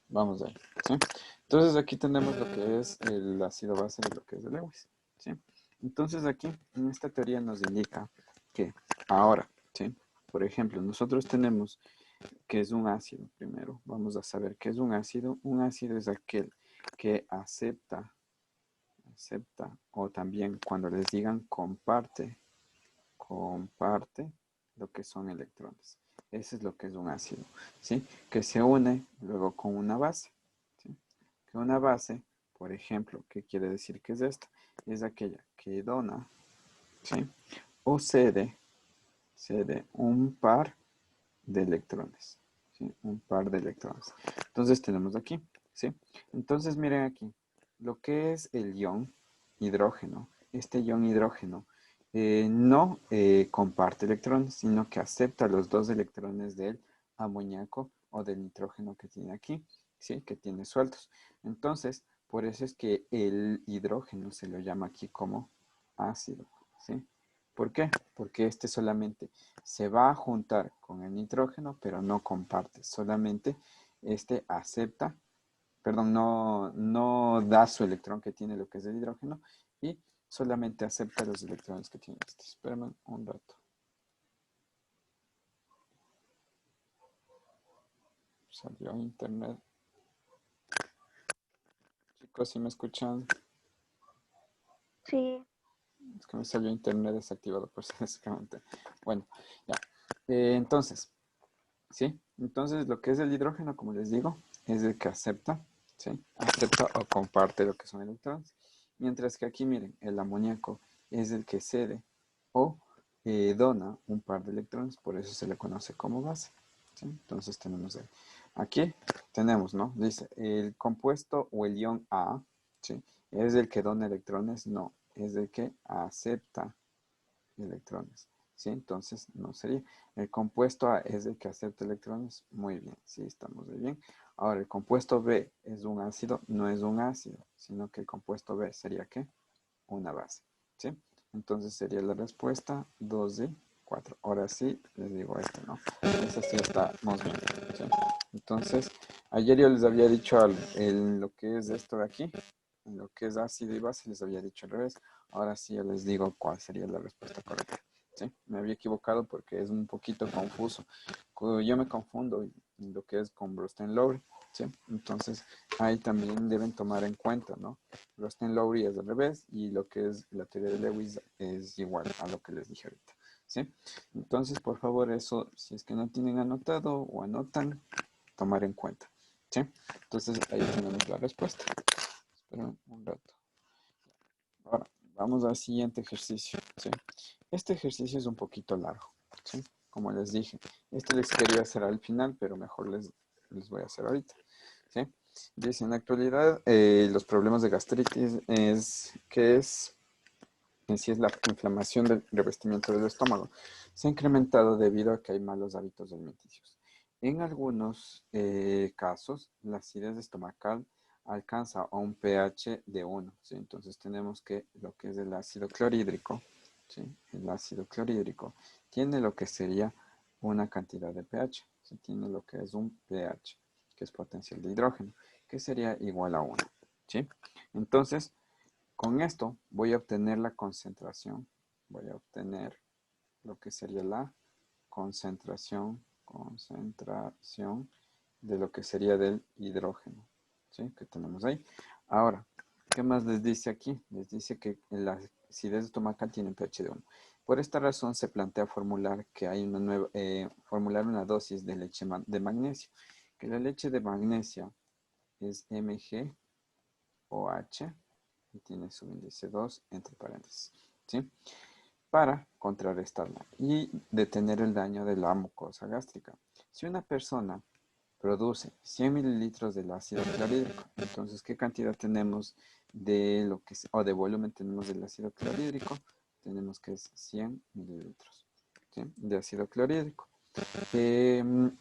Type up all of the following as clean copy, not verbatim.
Vamos a ver, ¿sí? Entonces aquí tenemos lo que es el ácido base y lo que es el Lewis, ¿sí? Entonces aquí, en esta teoría nos indica que ahora, ¿sí? Por ejemplo, nosotros tenemos que es un ácido primero. Vamos a saber qué es un ácido. Un ácido es aquel que acepta, o también cuando les digan comparte lo que son electrones. Ese es lo que es un ácido, ¿sí? Que se une luego con una base, ¿sí? Que una base, por ejemplo, ¿qué quiere decir que es esta? Es aquella que dona, ¿sí? O cede un par de electrones, ¿sí? Un par de electrones. Entonces tenemos aquí, ¿sí? Entonces miren aquí, lo que es el ion hidrógeno, este ion hidrógeno no comparte electrones, sino que acepta los dos electrones del amoníaco o del nitrógeno que tiene aquí, ¿sí? Que tiene sueltos. Entonces, por eso es que el hidrógeno se lo llama aquí como ácido, ¿sí? ¿Por qué? Porque este solamente se va a juntar con el nitrógeno, pero no comparte. Solamente este acepta, perdón, no da su electrón que tiene lo que es el hidrógeno y solamente acepta los electrones que tiene este. Espérame un rato. Salió internet. Chicos, si me escuchan, Sí, es que me salió internet desactivado, pues básicamente. Bueno, ya. Entonces, ¿sí? Entonces, lo que es el hidrógeno, como les digo, es el que acepta, ¿sí? Acepta o comparte lo que son electrones. Mientras que aquí, miren, el amoníaco es el que cede o dona un par de electrones, por eso se le conoce como base, ¿sí? Entonces tenemos aquí, tenemos, ¿no? Dice, el compuesto o el ion A, ¿sí? ¿Es el que dona electrones? No, es el que acepta electrones, ¿sí? Entonces no sería. El compuesto A es el que acepta electrones. Muy bien, sí, estamos muy bien. Ahora, el compuesto B es un ácido, no es un ácido, sino que el compuesto B sería ¿qué? Una base, ¿sí? Entonces sería la respuesta 2 y 4. Ahora sí, les digo esto, ¿no? Esa sí estamos bien, ¿sí? Entonces, ayer yo les había dicho lo que es esto de aquí, en lo que es ácido y base, les había dicho al revés. Ahora sí ya les digo cuál sería la respuesta correcta. ¿Sí? Me había equivocado porque es un poquito confuso. Yo me confundo en lo que es con Bronsted-Lowry, ¿sí? Entonces ahí también deben tomar en cuenta, ¿no? Bronsted-Lowry es al revés y lo que es la teoría de Lewis es igual a lo que les dije ahorita, ¿sí? Entonces, por favor, eso, si es que no tienen anotado o anotan, tomar en cuenta, ¿sí? Entonces ahí tenemos la respuesta. Esperen un rato. Ahora, vamos al siguiente ejercicio, ¿sí? Este ejercicio es un poquito largo, ¿sí? Como les dije, este les quería hacer al final, pero mejor les voy a hacer ahorita, ¿sí? Dice, en la actualidad, los problemas de gastritis en sí es la inflamación del revestimiento del estómago. Se ha incrementado debido a que hay malos hábitos alimenticios. En algunos casos, la acidez estomacal alcanza a un pH de 1, ¿sí? Entonces tenemos que lo que es el ácido clorhídrico, ¿sí? El ácido clorhídrico tiene lo que sería una cantidad de pH, ¿sí? Tiene lo que es un pH, que es potencial de hidrógeno, que sería igual a 1, ¿sí? Entonces, con esto voy a obtener la concentración, voy a obtener lo que sería la concentración de lo que sería del hidrógeno, ¿sí? Que tenemos ahí. Ahora, ¿qué más les dice aquí? Les dice que la acidez estomacal tiene un pH de 1. Por esta razón se plantea formular que hay una nueva, formular una dosis de leche de magnesio, que la leche de magnesio es MgOH y tiene su índice 2 entre paréntesis, ¿sí? Para contrarrestarla y detener el daño de la mucosa gástrica. Si una persona produce 100 mililitros del ácido clorhídrico, entonces, ¿qué cantidad tenemos de lo que o de volumen tenemos del ácido clorhídrico? Tenemos que es 100 mililitros, ¿sí? De ácido clorhídrico.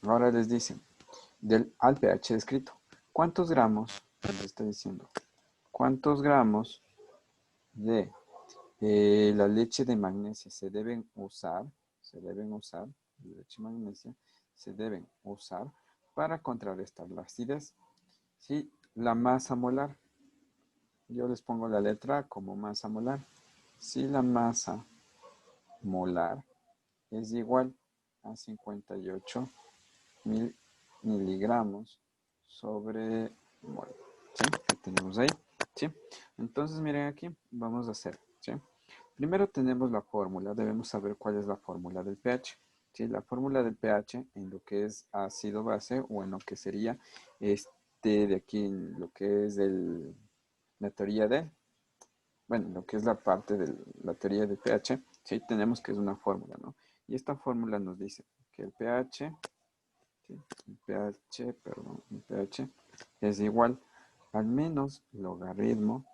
Ahora les dicen, al pH descrito, ¿cuántos gramos? Les está diciendo, ¿cuántos gramos de la leche de magnesia leche magnesia se deben usar para contrarrestar la acidez? Si la masa molar, yo les pongo la letra A como masa molar. Si la masa molar es igual a 58 mil miligramos sobre mol. ¿Sí? ¿Qué tenemos ahí? ¿Sí? Entonces, miren aquí, vamos a hacer, ¿sí? Primero tenemos la fórmula, debemos saber cuál es la fórmula del pH. ¿Sí? La fórmula del pH en lo que es ácido base o en lo que sería de aquí, en lo que es la teoría de, bueno, lo que es la parte de la teoría del pH, ¿sí? Tenemos que es una fórmula, ¿no? Y esta fórmula nos dice que el pH, ¿sí? El pH es igual al menos logaritmo,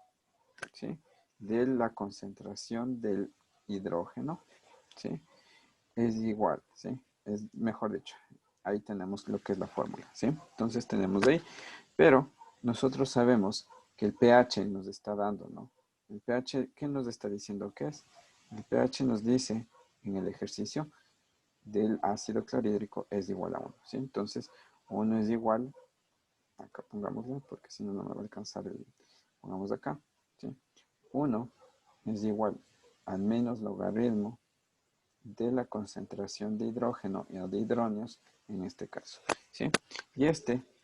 ¿sí? De la concentración del hidrógeno, ¿sí? Es igual, ¿sí? Es mejor dicho, ahí tenemos lo que es la fórmula, ¿sí? Entonces tenemos ahí, pero nosotros sabemos que el pH nos está dando, ¿no? El pH, ¿qué nos está diciendo que es? El pH nos dice en el ejercicio del ácido clorhídrico es igual a 1, ¿sí? Entonces, 1 es igual, acá pongámoslo, porque si no, no me va a alcanzar pongamos acá, ¿sí? 1 es igual al menos logaritmo de la concentración de hidrógeno o de hidrógenos en este caso, ¿sí? Y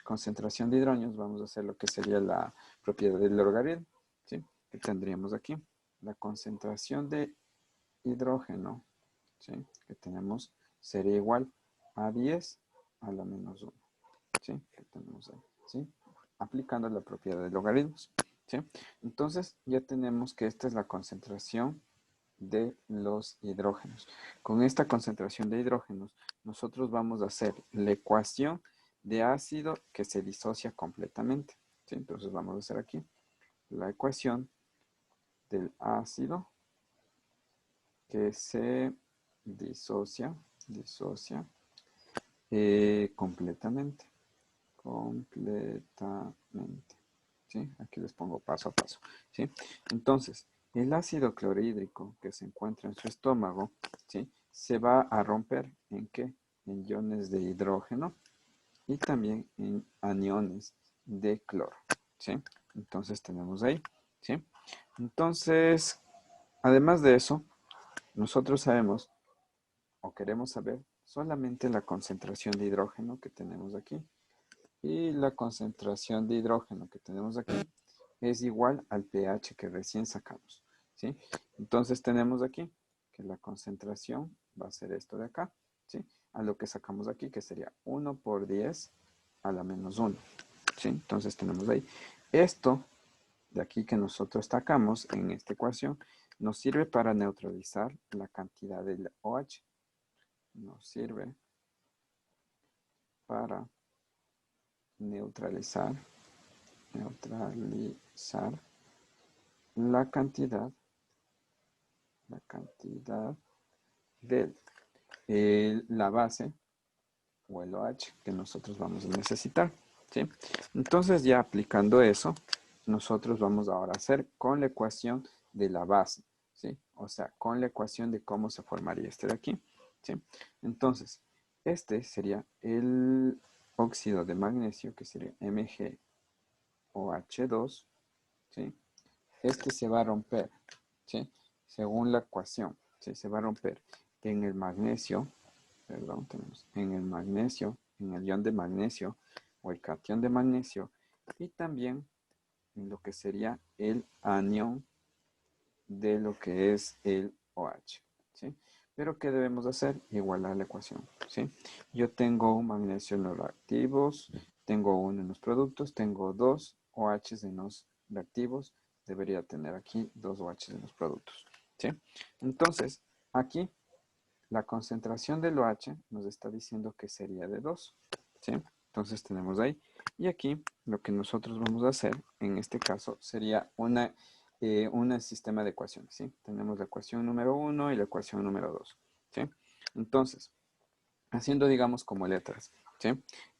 concentración de hidrógenos, vamos a hacer lo que sería la propiedad del logaritmo, ¿sí? Que tendríamos aquí, la concentración de hidrógeno, ¿sí? Que tenemos sería igual a 10 a la menos 1, ¿sí? Que tenemos ahí, ¿sí? Aplicando la propiedad de logaritmos, ¿sí? Entonces ya tenemos que esta es la concentración de los hidrógenos. Con esta concentración de hidrógenos, nosotros vamos a hacer la ecuación de ácido que se disocia completamente, ¿sí? Entonces vamos a hacer aquí la ecuación del ácido que se disocia completamente. ¿Sí? Aquí les pongo paso a paso, ¿sí? Entonces, el ácido clorhídrico que se encuentra en su estómago, ¿sí? Se va a romper ¿en qué? En iones de hidrógeno y también en aniones de cloro, ¿sí? Entonces tenemos ahí, ¿sí? Entonces, además de eso, nosotros sabemos o queremos saber solamente la concentración de hidrógeno que tenemos aquí. Y la concentración de hidrógeno que tenemos aquí es igual al pH que recién sacamos, ¿sí? Entonces tenemos aquí que la concentración va a ser esto de acá, ¿sí? A lo que sacamos aquí, que sería 1 por 10 a la menos 1, ¿sí? Entonces tenemos ahí. Esto de aquí que nosotros sacamos en esta ecuación nos sirve para neutralizar la cantidad del OH. Nos sirve para neutralizar la cantidad de la base o el OH que nosotros vamos a necesitar, ¿sí? Entonces ya aplicando eso, nosotros vamos ahora a hacer con la ecuación de la base, ¿sí? O sea, con la ecuación de cómo se formaría este de aquí, ¿sí? Entonces, este sería el óxido de magnesio, que sería MgOH2, ¿sí? Este se va a romper, ¿sí? Según la ecuación, ¿sí? Se va a romper en el magnesio, perdón, tenemos en el magnesio, en el ion de magnesio o el catión de magnesio y también en lo que sería el anión de lo que es el OH, ¿sí? Pero ¿qué debemos hacer? Igualar la ecuación, ¿sí? Yo tengo un magnesio en los reactivos, tengo uno en los productos, tengo dos OH en los reactivos, debería tener aquí dos OH en los productos, ¿sí? Entonces, aquí la concentración del OH nos está diciendo que sería de 2, ¿sí? Entonces tenemos ahí. Y aquí lo que nosotros vamos a hacer, en este caso, sería un sistema de ecuaciones, ¿sí? Tenemos la ecuación número 1 y la ecuación número 2, ¿sí? Entonces, haciendo, digamos, como letras, ¿sí?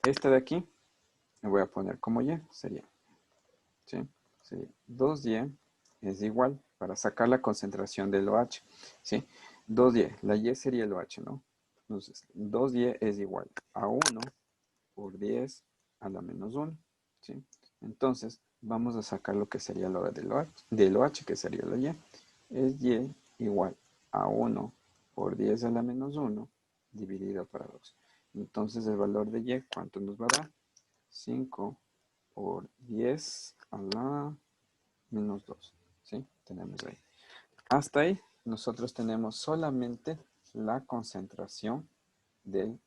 Esta de aquí, me voy a poner como Y, sería, ¿sí? Sería 2Y es igual, para sacar la concentración del OH, ¿sí? 2Y, la Y sería el OH, ¿no? Entonces, 2Y es igual a 1 por 10 a la menos 1, ¿sí? Entonces, vamos a sacar lo que sería lo del OH, que sería la Y. Es Y igual a 1 por 10 a la menos 1 dividido para 2. Entonces, el valor de Y, ¿cuánto nos va a dar? 5 por 10 a la menos 2. ¿Sí? Tenemos ahí. Hasta ahí, nosotros tenemos solamente la concentración del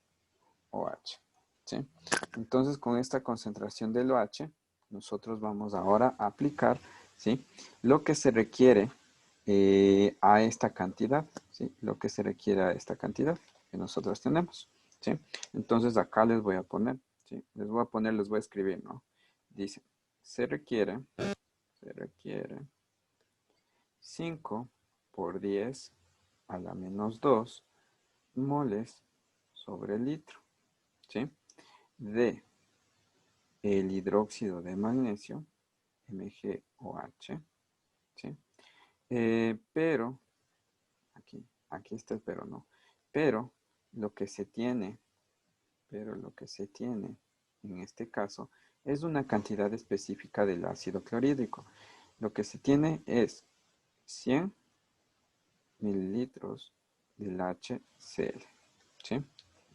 OH. ¿Sí? Entonces, con esta concentración del OH, nosotros vamos ahora a aplicar, ¿sí?, lo que se requiere a esta cantidad, ¿sí?, lo que se requiere a esta cantidad que nosotros tenemos, ¿sí? Entonces, acá les voy a poner, ¿sí?, les voy a escribir, ¿no? Dice, se requiere 5 por 10 a la menos 2 moles sobre el litro, ¿sí?, de el hidróxido de magnesio, MgOH, ¿sí? Pero, aquí está el pero, ¿no? Pero lo que se tiene, en este caso es una cantidad específica del ácido clorhídrico. Lo que se tiene es 100 mililitros del HCl, ¿sí?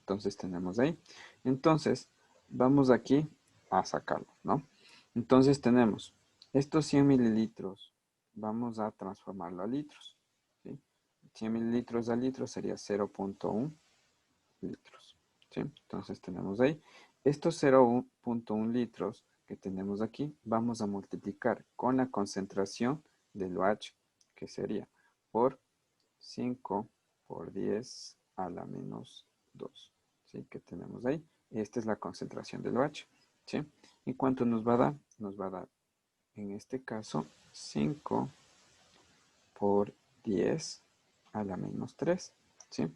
Entonces tenemos ahí. Entonces, vamos aquí a sacarlo, ¿no? Entonces tenemos estos 100 mililitros, vamos a transformarlo a litros, ¿sí? 100 mililitros a litros sería 0.1 litros, ¿sí? Entonces tenemos ahí. Estos 0.1 litros que tenemos aquí, vamos a multiplicar con la concentración del OH, que sería por 5 por 10 a la menos 2, ¿sí?, que tenemos ahí. Esta es la concentración del OH, ¿sí? ¿Y cuánto nos va a dar? Nos va a dar, en este caso, 5 por 10 a la menos 3, ¿sí?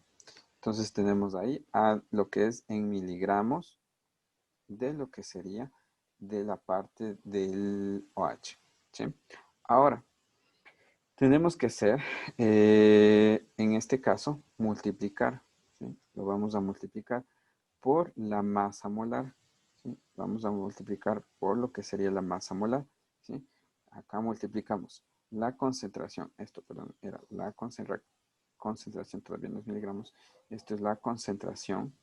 Entonces tenemos ahí a lo que es en miligramos de lo que sería de la parte del OH, ¿sí? Ahora, tenemos que hacer, en este caso, multiplicar, ¿sí? Lo vamos a multiplicar por la masa molar, ¿sí? Vamos a multiplicar por lo que sería la masa molar, ¿sí? Acá multiplicamos la concentración, esto, perdón, era la concentración, todavía no es miligramos, esto es la concentración,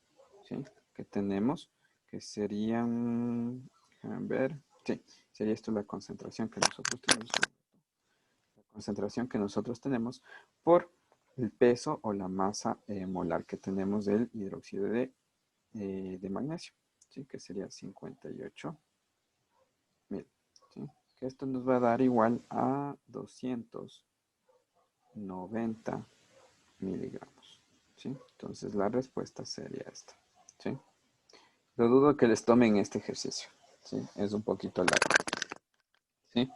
¿sí?, que tenemos, que serían, déjenme ver, sí, sería esto la concentración que nosotros tenemos, concentración que nosotros tenemos por el peso o la masa molar que tenemos del hidróxido de magnesio, ¿sí?, que sería 58.000, ¿sí?, que esto nos va a dar igual a 290 miligramos, ¿sí? Entonces la respuesta sería esta, ¿sí? Lo dudo que les tomen este ejercicio, ¿sí? Es un poquito largo, ¿sí?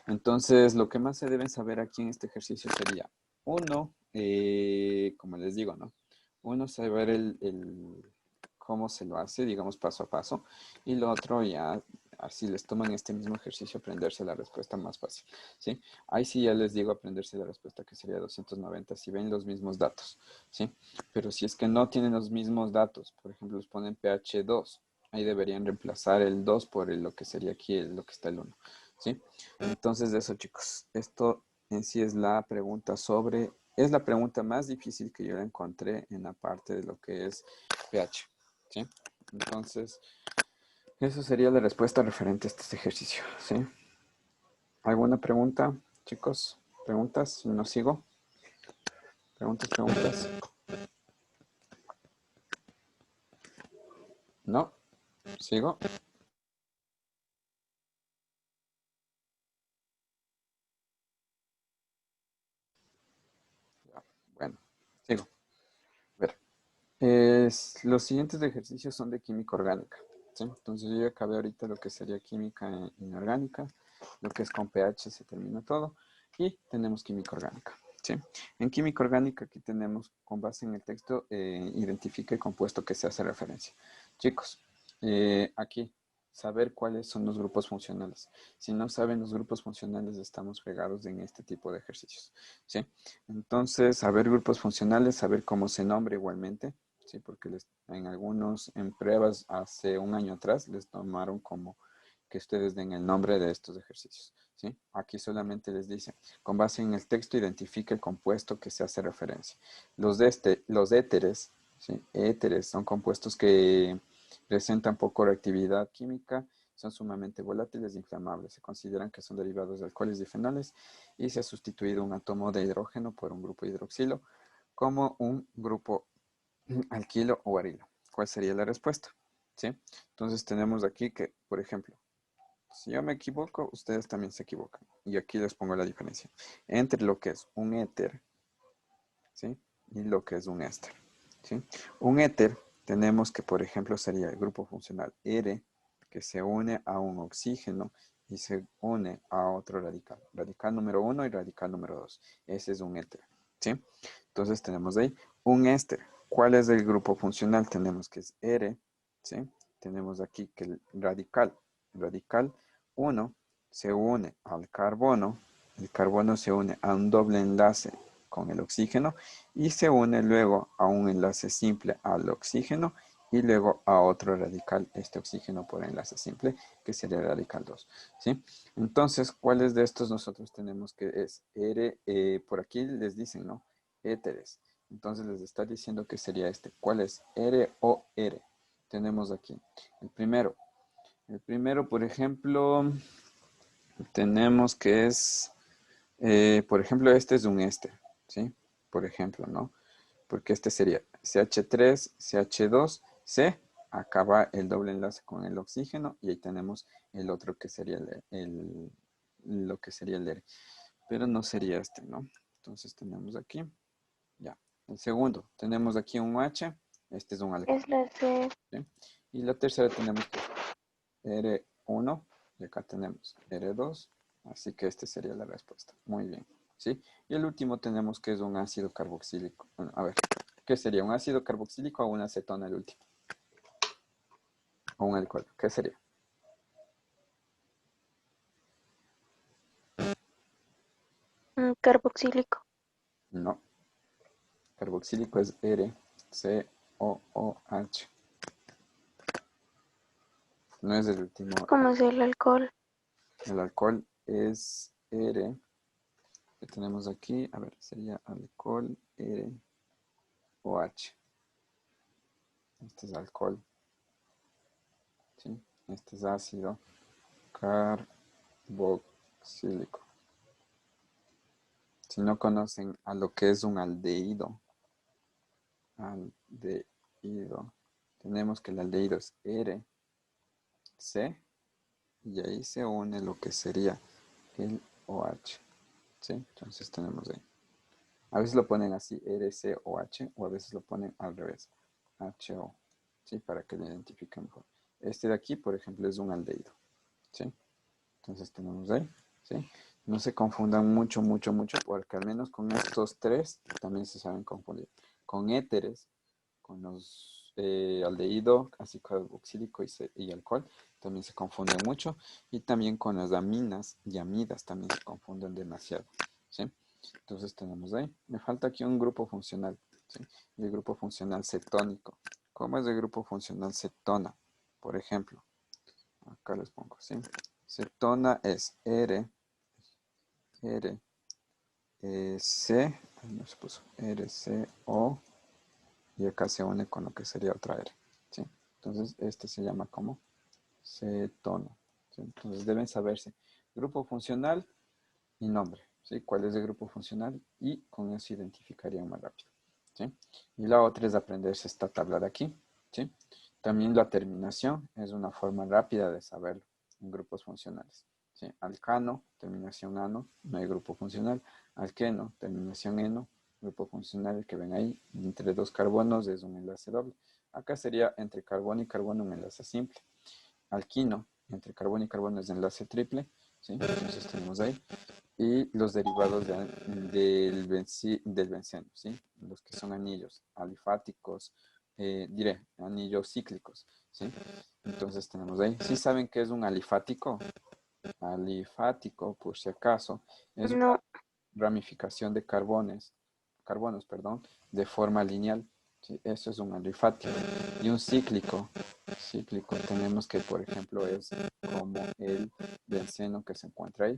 Entonces, lo que más se deben saber aquí en este ejercicio sería, uno, como les digo, ¿no? Uno, saber cómo se lo hace, digamos, paso a paso. Y lo otro, ya, así les toman este mismo ejercicio, aprenderse la respuesta más fácil, ¿sí? Ahí sí ya les digo aprenderse la respuesta, que sería 290, si ven los mismos datos, ¿sí? Pero si es que no tienen los mismos datos, por ejemplo, los ponen pH 2, ahí deberían reemplazar el 2 por lo que sería aquí, lo que está el 1, ¿sí? Entonces, de eso, chicos, esto en sí es la pregunta es la pregunta más difícil que yo encontré en la parte de lo que es pH, ¿sí? Entonces, eso sería la respuesta referente a este ejercicio, ¿sí? ¿Alguna pregunta, chicos? ¿Preguntas? Si no sigo. ¿Preguntas? ¿No? ¿Sigo? Bueno, sigo. A ver. Los siguientes ejercicios son de química orgánica, ¿sí? Entonces yo ya acabé ahorita lo que sería química inorgánica, lo que es con pH se termina todo, y tenemos química orgánica, ¿sí? En química orgánica aquí tenemos, con base en el texto, identifica el compuesto que se hace referencia. Chicos, aquí, saber cuáles son los grupos funcionales. Si no saben los grupos funcionales, estamos fregados en este tipo de ejercicios, ¿sí? Entonces, saber grupos funcionales, saber cómo se nombra igualmente, ¿sí? Porque en pruebas hace un año atrás les tomaron como que ustedes den el nombre de estos ejercicios, ¿sí? Aquí solamente les dice, con base en el texto, identifique el compuesto que se hace referencia. Los éteres, ¿sí? Éteres son compuestos que presentan poco reactividad química, son sumamente volátiles e inflamables. Se consideran que son derivados de alcoholes y fenoles y se ha sustituido un átomo de hidrógeno por un grupo hidroxilo como un grupo alquilo o arilo. ¿Cuál sería la respuesta? ¿Sí? Entonces tenemos aquí que, por ejemplo, si yo me equivoco, ustedes también se equivocan. Y aquí les pongo la diferencia entre lo que es un éter, ¿sí? Y lo que es un éster, ¿sí? Un éter tenemos que, por ejemplo, sería el grupo funcional R, que se une a un oxígeno y se une a otro radical. Radical número 1 y radical número 2. Ese es un éter, ¿sí? Entonces tenemos ahí un éster. ¿Cuál es el grupo funcional? Tenemos que es R, ¿sí? Tenemos aquí que el radical 1 se une al carbono. El carbono se une a un doble enlace con el oxígeno y se une luego a un enlace simple al oxígeno y luego a otro radical, este oxígeno por enlace simple, que sería el radical 2, ¿sí? Entonces, ¿cuáles de estos nosotros tenemos que es R? Por aquí les dicen, ¿no? Éteres. Entonces les está diciendo que sería este. ¿Cuál es? R o R. Tenemos aquí. El primero, por ejemplo, tenemos que es, por ejemplo, este es un éster, ¿sí? Por ejemplo, ¿no? Porque este sería CH3, CH2, C, acaba el doble enlace con el oxígeno y ahí tenemos el otro que sería lo que sería el R. Pero no sería este, ¿no? Entonces tenemos aquí, ya. El segundo, tenemos aquí un H, este es un alcohol, Es la C. ¿sí? Y la tercera tenemos que R1 y acá tenemos R2, así que esta sería la respuesta. Muy bien, ¿sí? Y el último tenemos que es un ácido carboxílico. Bueno, a ver, ¿qué sería? ¿Un ácido carboxílico o una acetona el último? O un alcohol, ¿qué sería? Carboxílico. No, carboxílico es RCOOH. No es el último. ¿Cómo es el alcohol? El alcohol es R. Que tenemos aquí, a ver, sería alcohol ROH. Este es alcohol, ¿sí? Este es ácido carboxílico. Si no conocen a lo que es un aldehído, tenemos que el aldehído es R, C, y ahí se une lo que sería el OH, ¿sí? Entonces tenemos ahí. A veces lo ponen así, RCOH, o a veces lo ponen al revés, HO, ¿sí? Para que lo identifiquen mejor. Este de aquí, por ejemplo, es un aldehído, ¿sí? Entonces tenemos ahí, ¿sí? No se confundan mucho, porque al menos con estos tres también se saben confundir. Con éteres, con los aldehído, ácido carboxílico y alcohol, también se confunden mucho. Y también con las aminas y amidas también se confunden demasiado, ¿sí? Entonces tenemos ahí. Me falta aquí un grupo funcional, ¿sí? Y el grupo funcional cetónico. ¿Cómo es el grupo funcional cetona? Por ejemplo, acá les pongo, ¿sí? Cetona es R, C, no se puso, RCO, y acá se une con lo que sería otra R, ¿sí? Entonces, este se llama como cetono, ¿sí? Entonces, deben saberse grupo funcional y nombre, ¿sí? ¿Cuál es el grupo funcional? Y con eso identificarían más rápido, ¿sí? Y la otra es aprenderse esta tabla de aquí, ¿sí? También la terminación es una forma rápida de saberlo en grupos funcionales, ¿sí? Alcano, terminación ano, no hay grupo funcional. Alqueno, terminación eno, grupo funcional que ven ahí, entre dos carbonos es un enlace doble. Acá sería entre carbono y carbono un enlace simple. Alquino, entre carbono y carbono es enlace triple, ¿sí? Entonces tenemos ahí. Y los derivados del benceno, ¿sí? Los que son anillos alifáticos, anillos cíclicos, ¿sí? Entonces tenemos ahí. ¿Sí saben qué es un alifático? Alifático, por si acaso, es una No. ramificación de carbonos, perdón, de forma lineal. ¿sí? Eso es un alifático. Y un cíclico. Cíclico tenemos que, por ejemplo, es como el benceno que se encuentra ahí.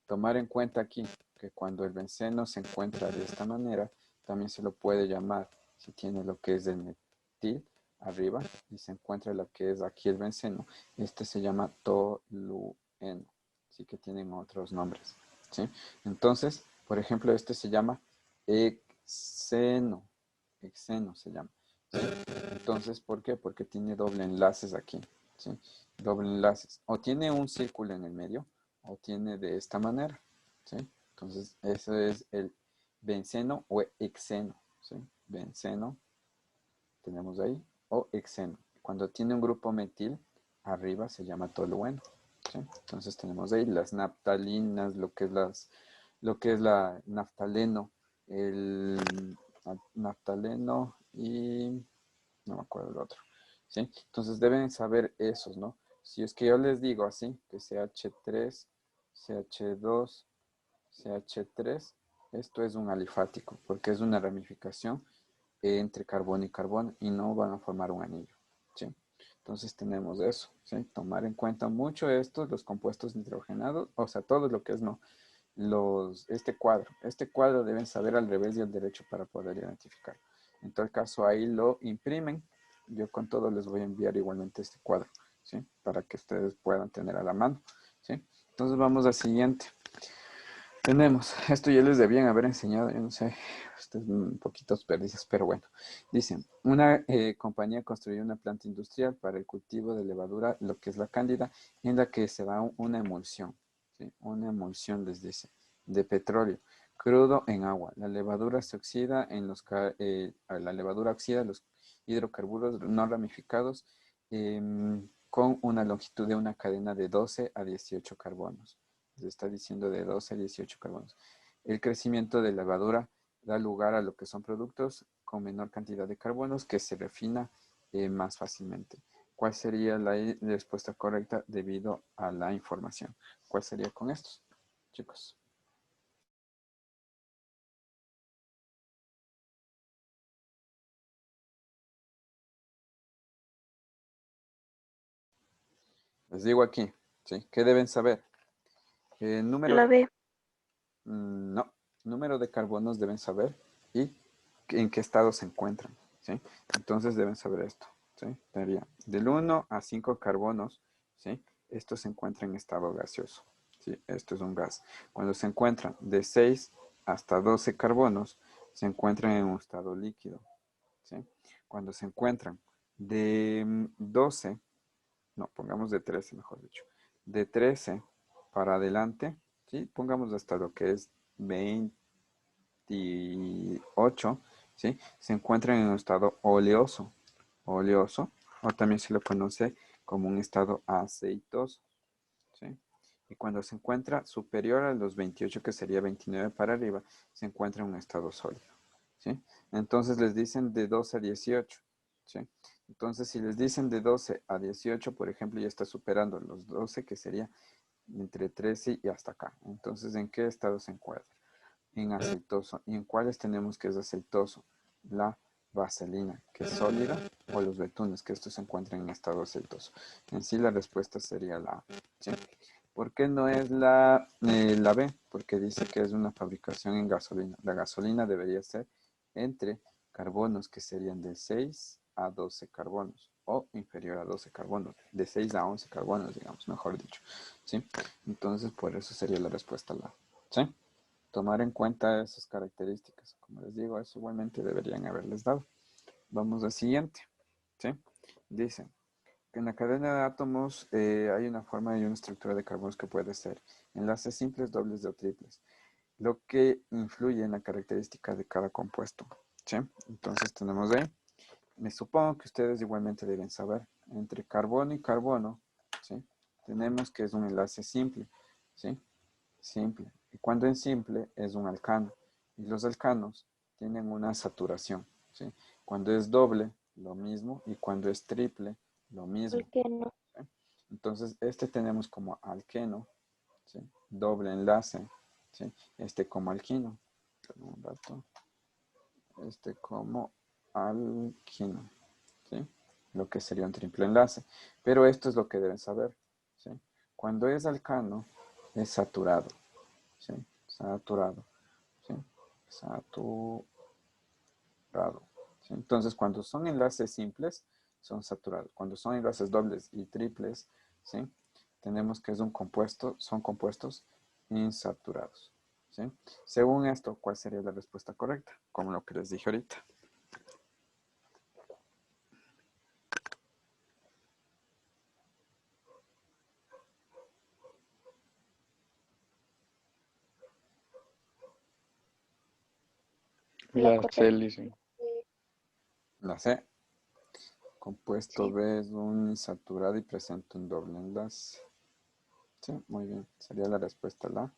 Tomar en cuenta aquí que cuando el benceno se encuentra de esta manera, también se lo puede llamar, si tiene lo que es el metil arriba y se encuentra lo que es aquí el benceno, este se llama tolueno, sí que tienen otros nombres, ¿sí? Entonces, por ejemplo, este se llama hexeno, hexeno se llama, ¿sí? Entonces, ¿por qué? Porque tiene doble enlaces aquí, ¿sí? Doble enlaces, o tiene un círculo en el medio, o tiene de esta manera, ¿sí? Entonces, eso es el benceno o hexeno, ¿sí? Benceno, tenemos ahí, o hexeno. Cuando tiene un grupo metil, arriba se llama tolueno, ¿sí? Entonces tenemos ahí las naftalinas, lo que es la naftaleno, el naftaleno y no me acuerdo el otro, ¿sí? Entonces deben saber esos, ¿no? Si es que yo les digo así, que CH3, CH2, CH3, esto es un alifático, porque es una ramificación entre carbono y carbono y no van a formar un anillo, ¿sí? Entonces tenemos eso, ¿sí? Tomar en cuenta mucho esto, los compuestos nitrogenados, o sea, todo lo que es, no, este cuadro deben saber al revés y al derecho para poder identificar. En todo caso, ahí lo imprimen. Yo con todo les voy a enviar igualmente este cuadro, ¿sí? Para que ustedes puedan tener a la mano, ¿sí? Entonces vamos al siguiente. Tenemos, esto ya les debían haber enseñado, yo no sé, ustedes un poquito perdices, pero bueno. Dicen, una compañía construyó una planta industrial para el cultivo de levadura, lo que es la cándida, en la que se da una emulsión, ¿sí? Una emulsión les dice, de petróleo crudo en agua. La levadura se oxida la levadura oxida los hidrocarburos no ramificados con una longitud de una cadena de 12 a 18 carbonos. Se está diciendo de 12 a 18 carbonos. El crecimiento de levadura da lugar a lo que son productos con menor cantidad de carbonos que se refina más fácilmente. ¿Cuál sería la respuesta correcta debido a la información? ¿Cuál sería con estos, chicos? Les digo aquí, ¿sí? ¿Qué deben saber? Número La de B. No, número de carbonos deben saber y en qué estado se encuentran, ¿sí? Entonces deben saber esto, ¿sí? Sería del 1 a 5 carbonos, ¿sí? Esto se encuentra en estado gaseoso, ¿sí? Esto es un gas. Cuando se encuentran de 6 hasta 12 carbonos, se encuentran en un estado líquido, ¿sí? Cuando se encuentran de 12, no, pongamos de 13, mejor dicho, de 13 para adelante, ¿sí? Pongamos hasta lo que es 28, ¿sí? Se encuentran en un estado oleoso, oleoso, o también se lo conoce como un estado aceitoso, ¿sí? Y cuando se encuentra superior a los 28, que sería 29 para arriba, se encuentra en un estado sólido, ¿sí? Entonces les dicen de 12 a 18, ¿sí? Entonces si les dicen de 12 a 18, por ejemplo, ya está superando los 12, que sería entre 13 y hasta acá. Entonces, ¿en qué estado se encuentra? En aceitoso. ¿Y en cuáles tenemos que es aceitoso? La vaselina, que es sólida, o los betunes, que estos se encuentran en estado aceitoso. En sí la respuesta sería la A, ¿sí? ¿Por qué no es la B? Porque dice que es una fabricación en gasolina. La gasolina debería ser entre carbonos que serían de 6 a 12 carbonos o inferior a 12 carbonos, de 6 a 11 carbonos, digamos, mejor dicho, ¿sí? Entonces, por eso sería la respuesta la A, ¿sí? Tomar en cuenta esas características. Como les digo, eso igualmente deberían haberles dado. Vamos al siguiente, ¿sí? Dice que en la cadena de átomos hay una forma y una estructura de carbonos que puede ser enlaces simples, dobles o triples, lo que influye en la característica de cada compuesto, ¿sí? Entonces tenemos ahí, me supongo que ustedes igualmente deben saber, entre carbono y carbono, ¿sí? Tenemos que es un enlace simple, ¿sí? Simple. Y cuando es simple es un alcano. Y los alcanos tienen una saturación, ¿sí? Cuando es doble, lo mismo. Y cuando es triple, lo mismo, ¿Por qué no? ¿sí? Entonces, este tenemos como alqueno, ¿sí? Doble enlace, ¿sí? Este como alquino. Perdón un rato. Este como alquino, ¿sí? Lo que sería un triple enlace. Pero esto es lo que deben saber, ¿sí? Cuando es alcano, es saturado, ¿sí? Saturado, ¿sí? Saturado, ¿sí? Entonces, cuando son enlaces simples, son saturados. Cuando son enlaces dobles y triples, ¿sí? Tenemos que es un compuesto, son compuestos insaturados, ¿sí? Según esto, ¿cuál sería la respuesta correcta? Como lo que les dije ahorita. La correcta. C, dice. La C. Compuesto Sí. B es un insaturado y presenta un doble enlace. Sí, muy bien. Sería la respuesta la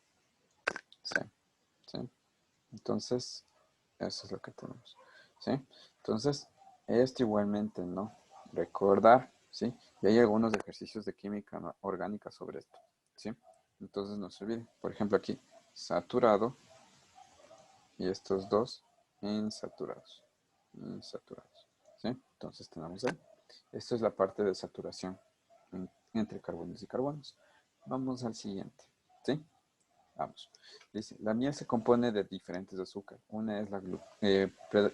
C. ¿Sí? Entonces, eso es lo que tenemos. ¿Sí? Entonces, esto igualmente, ¿no? Recordar, ¿sí? Y hay algunos ejercicios de química orgánica sobre esto, ¿sí? Entonces, no se olviden. Por ejemplo, aquí, saturado y estos dos insaturados. Insaturados, ¿sí? Entonces, tenemos ahí. Esto es la parte de saturación entre carbonos y carbonos. Vamos al siguiente, ¿sí? Vamos. Dice, la miel se compone de diferentes azúcares. Una es la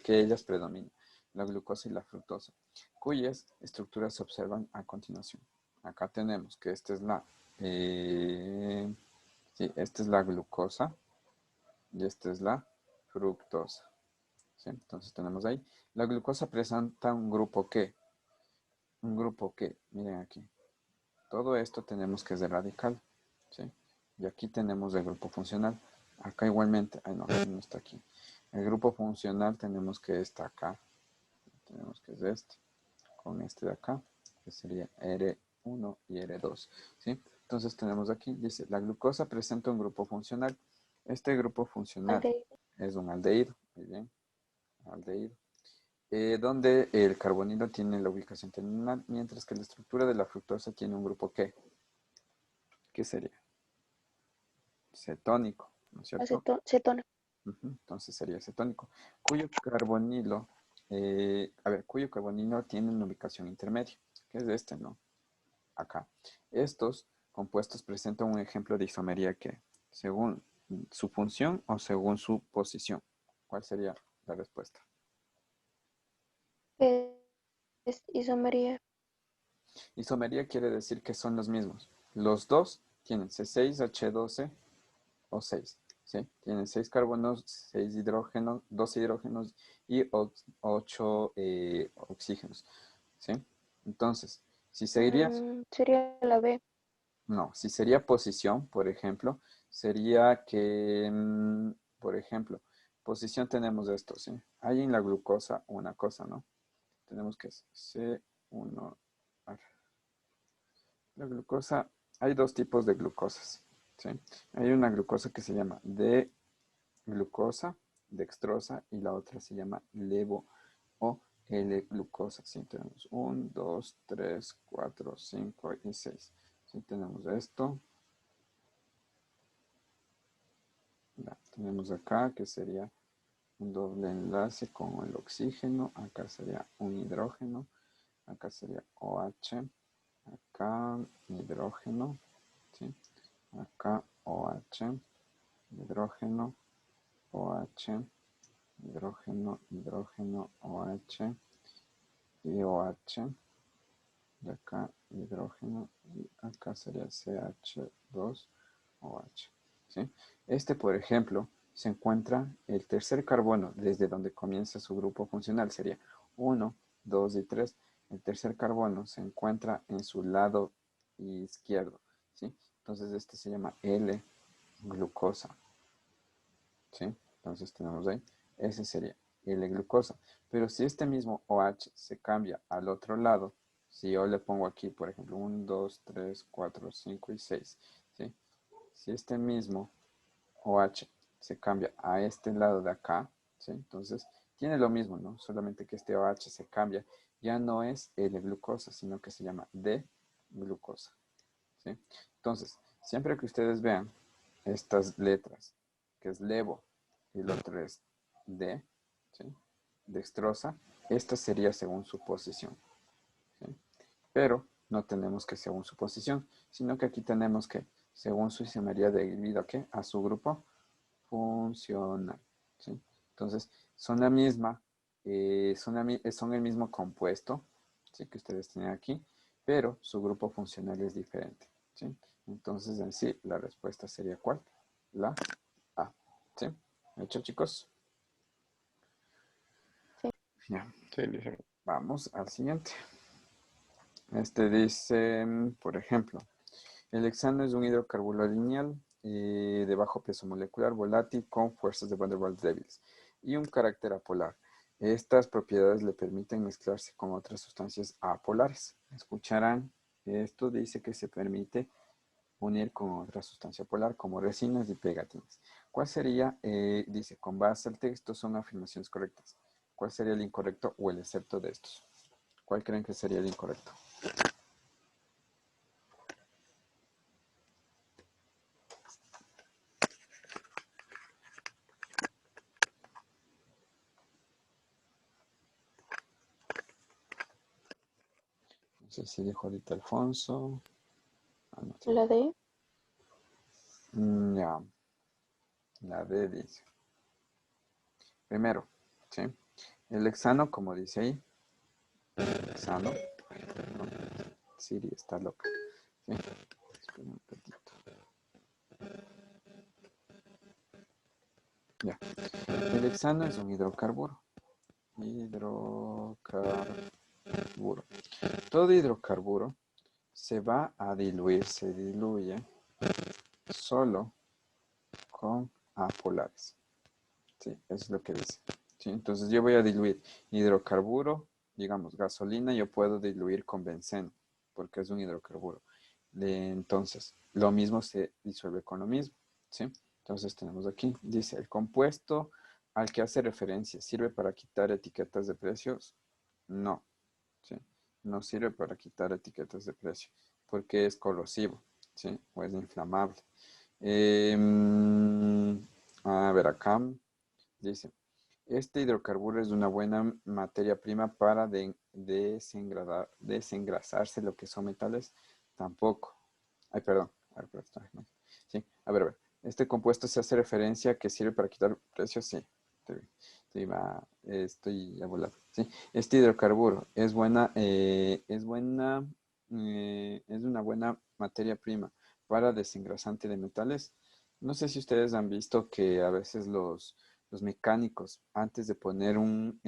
que ellas predominan, la glucosa y la fructosa, cuyas estructuras se observan a continuación. Acá tenemos que esta es sí, esta es la glucosa y esta es la fructosa. ¿Sí? Entonces tenemos ahí. La glucosa presenta un grupo que, miren aquí, todo esto tenemos que es de radical, ¿sí? Y aquí tenemos el grupo funcional. Acá igualmente, ay no, no está aquí. El grupo funcional tenemos que está acá. Tenemos que es este, con este de acá, que sería R1 y R2, ¿sí? Entonces tenemos aquí, dice, la glucosa presenta un grupo funcional. Este grupo funcional Aldehído. es un aldehído, muy bien, aldehído. Donde el carbonilo tiene la ubicación terminal, mientras que la estructura de la fructosa tiene un grupo ¿qué? ¿Qué sería? Cetónico, ¿no es cierto? Cetona. Entonces sería cetónico, cuyo carbonilo, cuyo carbonilo tiene una ubicación intermedia, que es este, ¿no? Acá. Estos compuestos presentan un ejemplo de isomería que, según su función o según su posición. ¿Cuál sería la respuesta? Es isomería. Isomería quiere decir que son los mismos. Los dos tienen C6H12 o 6, ¿sí? Tienen 6 carbonos, 6 hidrógenos, 2 hidrógenos y 8 oxígenos, ¿sí? Entonces, si seguirías, Sería la B. no, si sería posición, por ejemplo, sería que, por ejemplo, posición tenemos esto, ¿sí? Hay en la glucosa una cosa, ¿no? Tenemos que es C1, la glucosa, hay dos tipos de glucosas, ¿sí? Hay una glucosa que se llama D-glucosa, dextrosa, y la otra se llama levo o L-glucosa. ¿Sí? Tenemos 1, 2, 3, 4, 5 y 6. ¿Sí? Tenemos esto. Ya, tenemos acá que sería un doble enlace con el oxígeno. Acá sería un hidrógeno. Acá sería OH. Acá hidrógeno. ¿Sí? Acá OH, hidrógeno, OH, hidrógeno, hidrógeno, OH y OH. Y acá hidrógeno y acá sería CH2OH. ¿Sí? Este, por ejemplo, se encuentra el tercer carbono desde donde comienza su grupo funcional. Sería 1, 2 y 3. El tercer carbono se encuentra en su lado izquierdo. ¿Sí? Entonces este se llama L-glucosa. ¿Sí? Entonces tenemos ahí, ese sería L-glucosa. Pero si este mismo OH se cambia al otro lado, si yo le pongo aquí, por ejemplo, 1, 2, 3, 4, 5 y 6, ¿sí? Si este mismo OH se cambia a este lado de acá, ¿sí? Entonces tiene lo mismo, ¿no? Solamente que este OH se cambia, ya no es L-glucosa, sino que se llama D-glucosa, ¿sí? Entonces, siempre que ustedes vean estas letras, que es levo y el otro es D, ¿sí? Dextrosa, esta sería según su posición, ¿sí? Pero no tenemos que según su posición, sino que aquí tenemos que según su isomería debido a qué, a su grupo funcional, ¿sí? Entonces, son la misma, son el mismo compuesto, ¿sí? Que ustedes tienen aquí, pero su grupo funcional es diferente, ¿sí? Entonces, en sí, la respuesta sería ¿cuál? La A, ¿sí? ¿Hecho, chicos? Sí. Ya, Sí, listo. vamos al siguiente. Este dice, por ejemplo, el hexano es un hidrocarburo lineal de bajo peso molecular, volátil, con fuerzas de Van der Waals débiles y un carácter apolar. Estas propiedades le permiten mezclarse con otras sustancias apolares. Escucharán, esto dice que se permite unir con otra sustancia polar como resinas y pegatinas. ¿Cuál sería? Dice, con base al texto son afirmaciones correctas. ¿Cuál sería el incorrecto o el excepto de estos? ¿Cuál creen que sería el incorrecto? No sé si dijo ahorita Alfonso. Ah, no sé. La D. Ya, la D dice. Primero, ¿sí? El hexano, como dice ahí, hexano. Siri está loca. ¿Sí? Espera un ratito. Ya. El hexano es un hidrocarburo. Hidrocarburo. Todo hidrocarburo se va a diluir, se diluye solo con apolares. Sí, eso es lo que dice. ¿Sí? Entonces yo voy a diluir hidrocarburo, digamos gasolina, yo puedo diluir con benceno, porque es un hidrocarburo. Entonces, lo mismo se disuelve con lo mismo. ¿Sí? Entonces tenemos aquí, dice, el compuesto al que hace referencia, ¿sirve para quitar etiquetas de precios? No. ¿Sí? No sirve para quitar etiquetas de precio, porque es corrosivo, ¿sí? O es inflamable. A ver, acá dice, este hidrocarburo es una buena materia prima para desengrasarse lo que son metales. Tampoco. Ay, perdón. A ver, perdón. Sí, a ver. Este compuesto se hace referencia a que sirve para quitar precios. Sí, estoy a volar. Sí. Este hidrocarburo es una buena materia prima para desengrasante de metales. No sé si ustedes han visto que a veces los mecánicos, antes de ponerles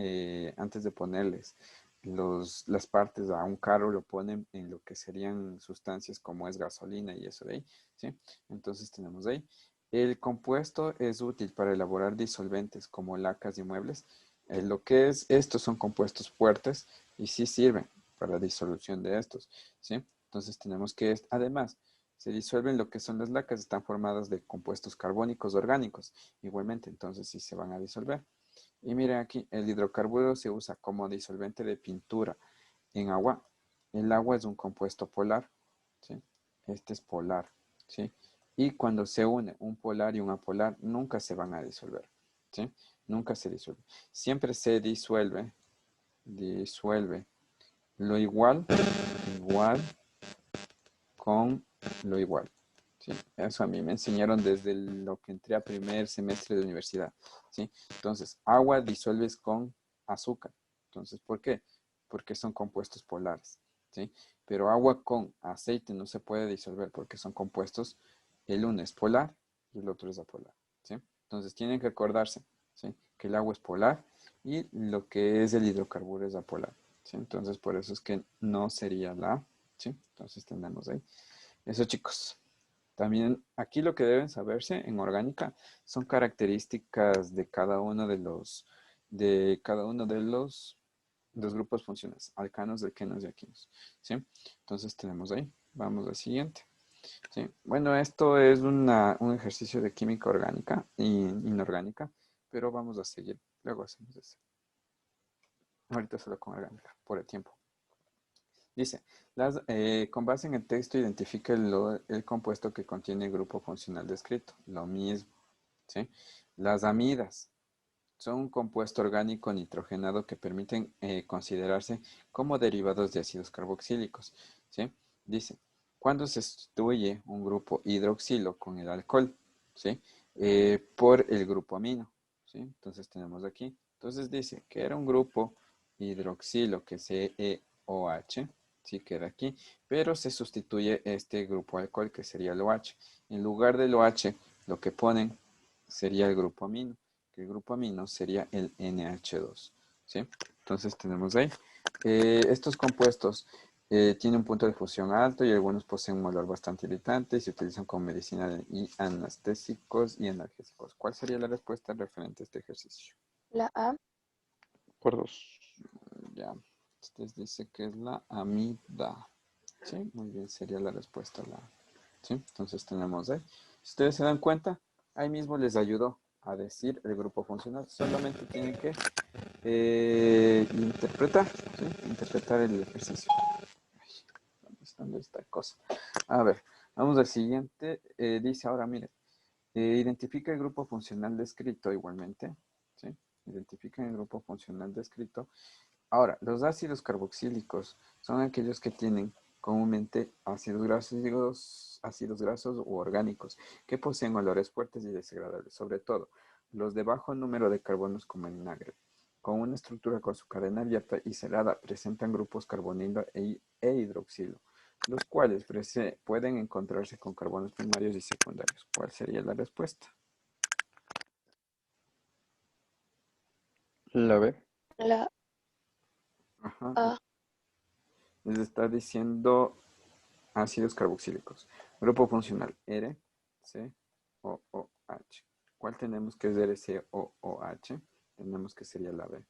las partes a un carro, lo ponen en lo que serían sustancias como es gasolina y eso de ahí, ¿sí? Entonces tenemos ahí. El compuesto es útil para elaborar disolventes como lacas y muebles. Lo que es, estos son compuestos fuertes y sí sirven para la disolución de estos, ¿sí? Entonces tenemos que, además, se disuelven lo que son las lacas, están formadas de compuestos carbónicos orgánicos, igualmente, entonces sí se van a disolver. Y miren aquí, el hidrocarburo se usa como disolvente de pintura en agua. El agua es un compuesto polar, ¿sí? Este es polar, ¿sí? Y cuando se une un polar y un apolar, nunca se van a disolver, ¿sí? Nunca se disuelve. Siempre se disuelve lo igual con lo igual. ¿Sí? Eso a mí me enseñaron desde lo que entré a primer semestre de universidad. ¿Sí? Entonces, agua disuelves con azúcar. Entonces, ¿por qué? Porque son compuestos polares. ¿Sí? Pero agua con aceite no se puede disolver porque son compuestos, el uno es polar y el otro es apolar. ¿Sí? Entonces, tienen que acordarse, ¿sí? Que el agua es polar y lo que es el hidrocarburo es apolar. ¿Sí? Entonces, por eso es que no sería la A. ¿Sí? Entonces, tenemos ahí. Eso, chicos. También aquí lo que deben saberse en orgánica son características de cada uno de los dos grupos funcionales, alcanos, alquenos y alquinos. ¿Sí? Entonces tenemos ahí. Vamos al siguiente. ¿Sí? Bueno, esto es un ejercicio de química orgánica e inorgánica, pero vamos a seguir. Luego hacemos eso. Ahorita solo con orgánica, por el tiempo. Dice, con base en el texto identifica el compuesto que contiene el grupo funcional descrito. Lo mismo, ¿sí? Las amidas son un compuesto orgánico nitrogenado que permiten considerarse como derivados de ácidos carboxílicos, ¿sí? Dice, cuando se sustituye un grupo hidroxilo con el alcohol, ¿sí? Por el grupo amino, ¿sí? Entonces tenemos aquí. Entonces dice que era un grupo hidroxilo, que es CeOH, sí queda aquí, pero se sustituye este grupo alcohol, que sería el OH. En lugar del OH, lo que ponen sería el grupo amino, que el grupo amino sería el NH2, ¿sí? Entonces tenemos ahí. Estos compuestos tienen un punto de fusión alto y algunos poseen un olor bastante irritante y se utilizan como medicina y anestésicos y analgésicos. ¿Cuál sería la respuesta referente a este ejercicio? La A. Por dos. Ya, usted dice que es la amida. Sí, muy bien, sería la respuesta la. Sí, entonces tenemos ahí. Si ustedes se dan cuenta, ahí mismo les ayudó a decir el grupo funcional. Solamente tienen que interpretar, ¿sí? Interpretar el ejercicio. ¿Dónde está esta cosa? A ver, vamos al siguiente. Dice ahora, mire, identifica el grupo funcional descrito igualmente, ¿sí? Identifica el grupo funcional descrito. Ahora, los ácidos carboxílicos son aquellos que tienen comúnmente ácidos grasos u orgánicos que poseen olores fuertes y desagradables, sobre todo los de bajo número de carbonos como el vinagre. Con una estructura con su cadena abierta y cerrada, presentan grupos carbonilo e hidroxilo, los cuales pueden encontrarse con carbonos primarios y secundarios. ¿Cuál sería la respuesta? La B. La Ajá, A. les está diciendo ácidos carboxílicos. Grupo funcional R, C, O, O, H. ¿Cuál tenemos que es R, O, O, H? Tenemos que sería la B.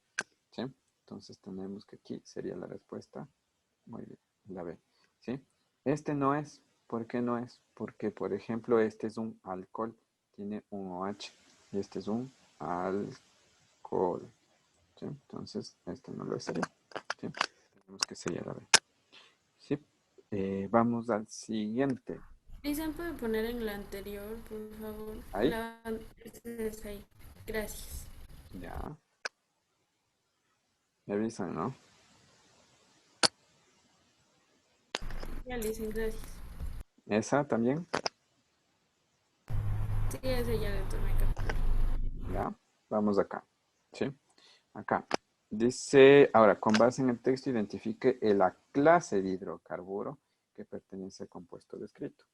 ¿Sí? Entonces tenemos que aquí sería la respuesta. Muy bien, la B. ¿Sí? Este no es. ¿Por qué no es? Porque, por ejemplo, este es un alcohol. Tiene un OH. Y este es un alcohol. ¿Sí? Entonces, este no lo sería. ¿Sí? Tenemos que sería la B. ¿Sí? Vamos al siguiente. Cristian, ¿puede poner en la anterior, por favor? Ahí, Ese es ahí. Gracias. ya. Me avisan, ¿no? Ya le dicen gracias. Esa también, Sí, ese ya le tomé captura. ya. Vamos acá. ¿Sí? Acá. Dice, ahora, con base en el texto, identifique la clase de hidrocarburo que pertenece al compuesto descrito.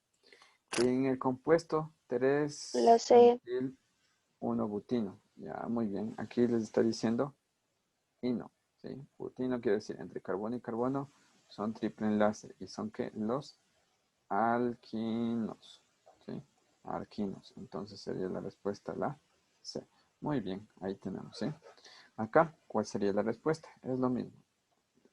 En el compuesto La C. 3-metil 1-butino. Ya, muy bien. Aquí les está diciendo ino. ¿Sí? Butino quiere decir entre carbono y carbono son triple enlace. ¿Y son qué? Los alquinos. ¿Sí? Alquinos. Entonces sería la respuesta la C. Muy bien, ahí tenemos. ¿Sí? Acá, ¿cuál sería la respuesta? Es lo mismo.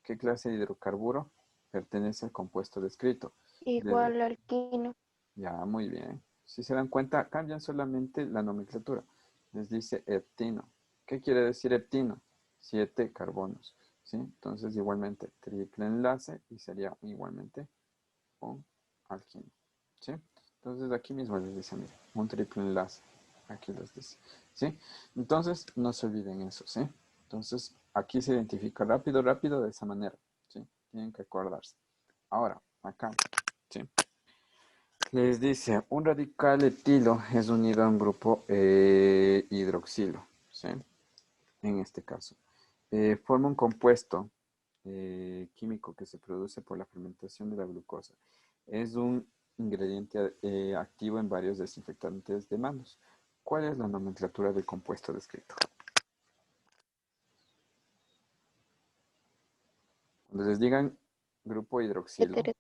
¿Qué clase de hidrocarburo pertenece al compuesto descrito? Desde, Igual alquino. ya, muy bien. Si se dan cuenta, cambian solamente la nomenclatura. Les dice heptino. ¿Qué quiere decir heptino? 7 carbonos. ¿Sí? Entonces, igualmente, triple enlace y sería igualmente un alquino. ¿Sí? Entonces, aquí mismo les dice, mira, un triple enlace. Aquí les dice. ¿Sí? Entonces, no se olviden eso. ¿Sí? Entonces, aquí se identifica rápido, rápido de esa manera. ¿Sí? Tienen que acordarse. Ahora, acá. ¿Sí? Les dice, un radical etilo es unido a un grupo hidroxilo, ¿sí? En este caso. Forma un compuesto químico que se produce por la fermentación de la glucosa. Es un ingrediente activo en varios desinfectantes de manos. ¿Cuál es la nomenclatura del compuesto descrito? Cuando les digan grupo hidroxilo, Éter.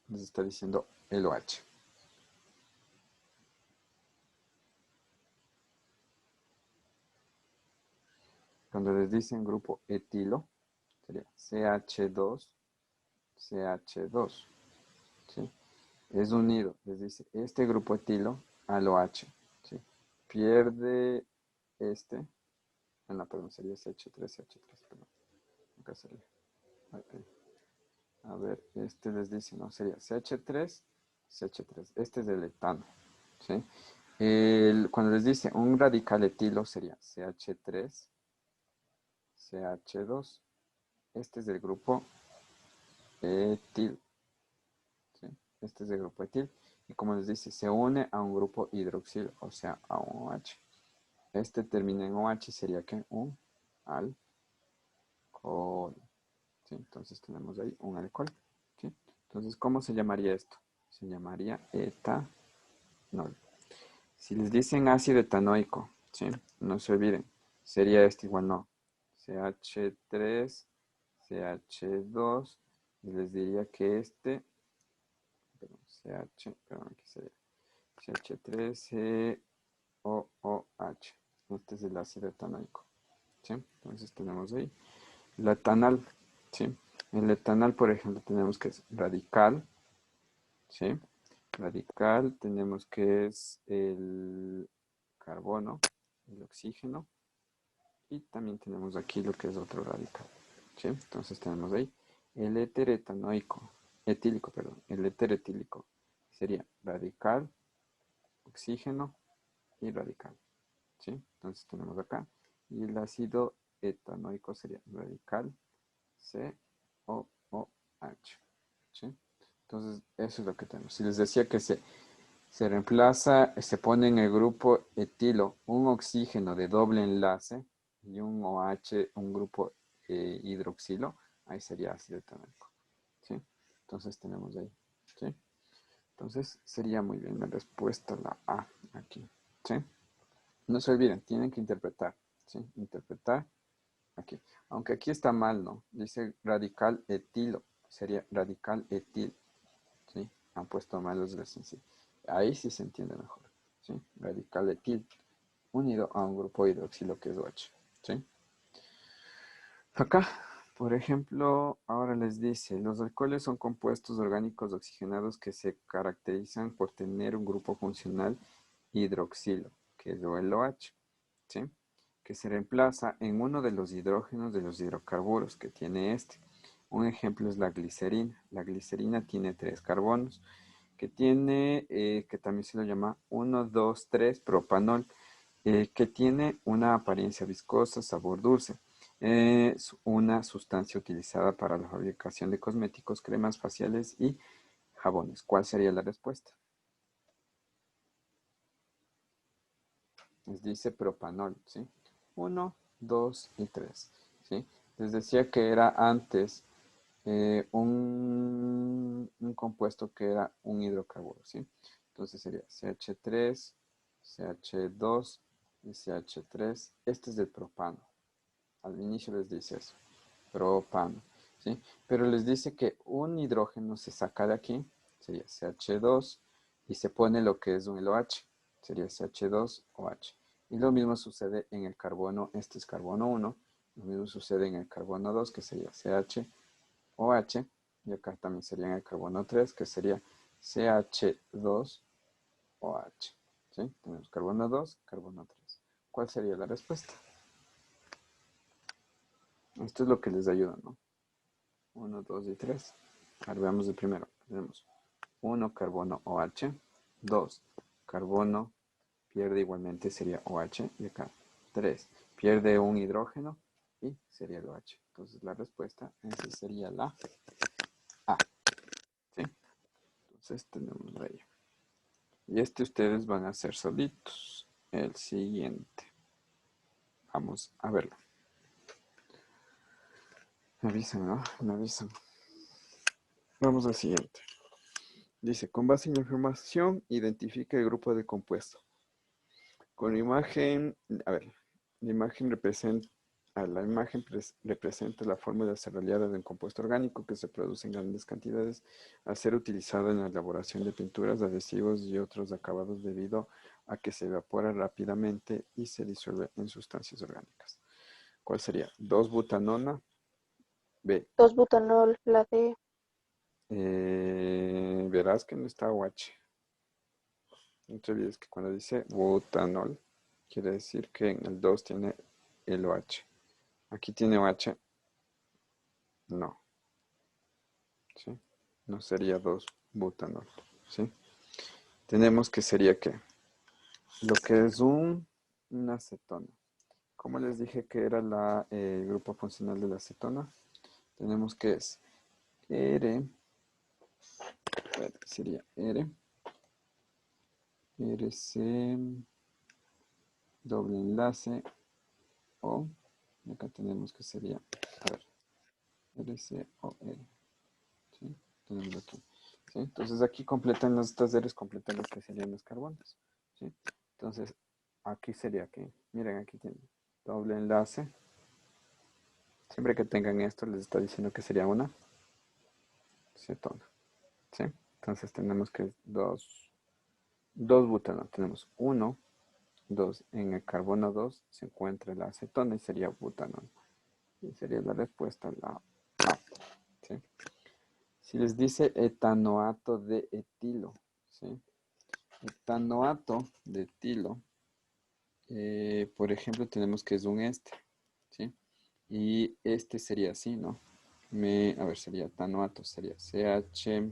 les está diciendo el OH. Cuando les dicen grupo etilo, sería CH2, CH2, ¿sí? Es unido, les dice, este grupo etilo al OH, ¿sí? Pierde este, no, perdón, sería CH3, CH3, perdón, acá sería, a ver, este les dice, no, sería CH3, CH3, este es el etano, ¿sí? Cuando les dice un radical etilo sería CH3, CH2. Este es del grupo etil. ¿Sí? Este es del grupo etil. Y como les dice, se une a un grupo hidroxilo, o sea, a un OH. Este termina en OH, sería que un alcohol. ¿Sí? Entonces tenemos ahí un alcohol. ¿Sí? Entonces, ¿cómo se llamaría esto? Se llamaría etanol. Si les dicen ácido etanoico, ¿sí? No se olviden, sería este igual no. CH3, CH2, y les diría que este, perdón, perdón, aquí sería CH3, COOH. Este es el ácido etanoico, ¿sí? Entonces tenemos ahí la etanal, ¿sí? El etanal, por ejemplo, tenemos que es radical, ¿sí? Radical, tenemos que es el carbono, el oxígeno, y también tenemos aquí lo que es otro radical, ¿sí? Entonces tenemos ahí el éter etanoico, etílico, perdón, el éter etílico sería radical, oxígeno y radical, ¿sí? Entonces tenemos acá, y el ácido etanoico sería radical, COOH, ¿sí? Entonces eso es lo que tenemos. Si les decía que se reemplaza, se pone en el grupo etilo un oxígeno de doble enlace y un OH, un grupo hidroxilo, ahí sería ácido etanólico, ¿sí? Entonces tenemos ahí, ¿sí? Entonces sería muy bien la respuesta, la A, aquí, ¿sí? No se olviden, tienen que interpretar, ¿sí? Interpretar aquí. Aunque aquí está mal, ¿no? Dice radical etilo, sería radical etil, ¿sí? Han puesto mal los sí. Ahí sí se entiende mejor, ¿sí? Radical etil unido a un grupo hidroxilo que es OH, ¿sí? Acá, por ejemplo, ahora les dice, los alcoholes son compuestos orgánicos oxigenados que se caracterizan por tener un grupo funcional hidroxilo, que es el OH, ¿sí? Que se reemplaza en uno de los hidrógenos de los hidrocarburos que tiene este. Un ejemplo es la glicerina. La glicerina tiene 3 carbonos, que tiene, que también se lo llama 1, 2, 3 propanol, que tiene una apariencia viscosa, sabor dulce. Es una sustancia utilizada para la fabricación de cosméticos, cremas faciales y jabones. ¿Cuál sería la respuesta? Les dice propanol, ¿sí? 1, 2 y 3, ¿sí? Les decía que era antes un compuesto que era un hidrocarburo, ¿sí? Entonces sería CH3, CH2 y CH3. Este es del propano. Al inicio les dice eso, propano, ¿sí? Pero les dice que un hidrógeno se saca de aquí, sería CH2, y se pone lo que es un OH, sería CH2OH. Y lo mismo sucede en el carbono, este es carbono 1, lo mismo sucede en el carbono 2, que sería CHOH, y acá también sería en el carbono 3, que sería CH2OH. ¿Sí? Tenemos carbono 2, carbono 3. ¿Cuál sería la respuesta? Esto es lo que les ayuda, ¿no? 1, 2 y 3. Ahora veamos el primero. Tenemos 1, carbono OH. 2, carbono pierde igualmente, sería OH. Y acá 3, pierde un hidrógeno y sería el OH. Entonces la respuesta esa sería la A. ¿Sí? Entonces tenemos ahí. Y este ustedes van a hacer solitos. El siguiente. Vamos a verlo. Me avisan, ¿no? Me avisan. Vamos al siguiente. Dice, con base en la información, identifica el grupo de compuesto. Con la imagen, a ver, la imagen representa la fórmula desarrollada de un compuesto orgánico que se produce en grandes cantidades al ser utilizado en la elaboración de pinturas, adhesivos y otros acabados debido a que se evapora rápidamente y se disuelve en sustancias orgánicas. ¿Cuál sería? 2-butanona, B. 2-butanol, la D. Verás que no está OH. No te olvides que cuando dice butanol, quiere decir que en el 2 tiene el OH. Aquí tiene OH. No. ¿Sí? No sería 2-butanol. ¿Sí? Tenemos que sería que lo que es una acetona. Como les dije que era el grupo funcional de la acetona, tenemos que es R, sería R, RC, doble enlace, O, y acá tenemos que sería, a ver, RC o R, ¿sí? Tenemos aquí, ¿sí? Entonces aquí completan estas R's, completan los que serían los carbonos, ¿sí? Entonces aquí sería que, miren, aquí tienen doble enlace. Siempre que tengan esto, les está diciendo que sería una cetona, ¿sí? Entonces tenemos que dos butano. Tenemos 1, 2. En el carbono 2 se encuentra la acetona y sería butanol. Y sería la respuesta la A, ¿sí? Si les dice etanoato de etilo, ¿sí? Etanoato de etilo, por ejemplo, tenemos que es un ¿sí? Y este sería así, ¿no? A ver, sería etanoato, sería CH,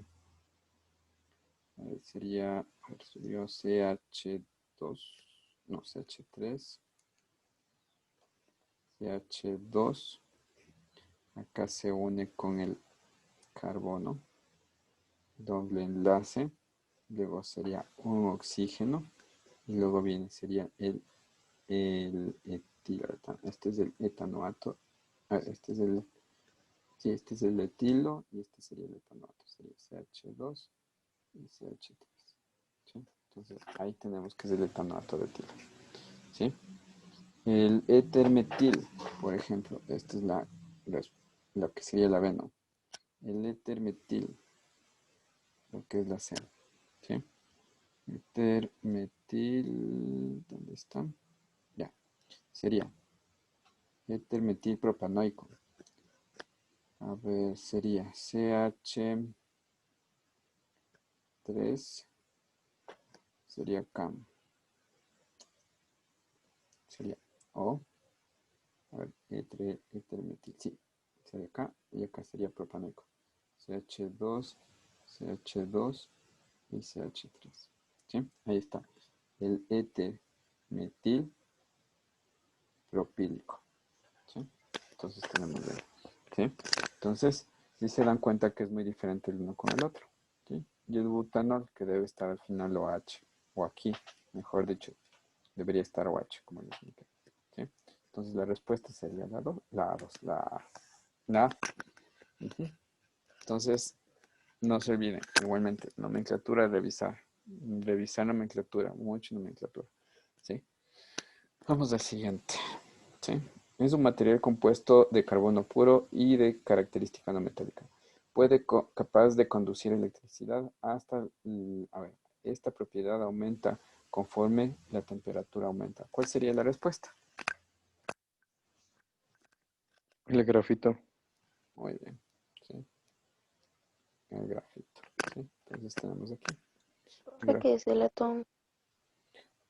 a ver, sería CH2, no, CH3, CH2, acá se une con el carbono, doble enlace, luego sería un oxígeno, y luego sería el etilo. Este es el etanoato, este es este es el etilo, y este sería el etanoato, sería CH2 y CH3, ¿sí? Entonces ahí tenemos que es el etanoato de etilo, ¿sí? El éter metil, por ejemplo, esta es lo que sería la B, ¿no? El éter metil, lo que es la C, ¿sí? Éter metil, ¿dónde está? Ya, sería éter metil propanoico. A ver, sería CH3, sería CAM, sería O, a ver, éter metil, sí, sería acá, y acá sería propanoico. CH2, CH2 y CH3, ¿sí? Ahí está, el éter metil propílico, ¿sí? Entonces tenemos ahí, ¿sí? Entonces, si se dan cuenta que es muy diferente el uno con el otro, ¿sí? Y el butanol, que debe estar al final OH, o aquí, mejor dicho, debería estar OH, como les dije, ¿sí? Entonces la respuesta sería la A, la A. Ujú. Entonces, no se olviden, igualmente, nomenclatura, revisar nomenclatura, mucha nomenclatura, ¿sí? Vamos al siguiente, ¿sí? Es un material compuesto de carbono puro y de característica no metálica. Capaz de conducir electricidad hasta, a ver, esta propiedad aumenta conforme la temperatura aumenta. ¿Cuál sería la respuesta? El grafito. Muy bien, ¿sí? El grafito, ¿sí? Entonces tenemos aquí. Profe, ¿qué es el latón?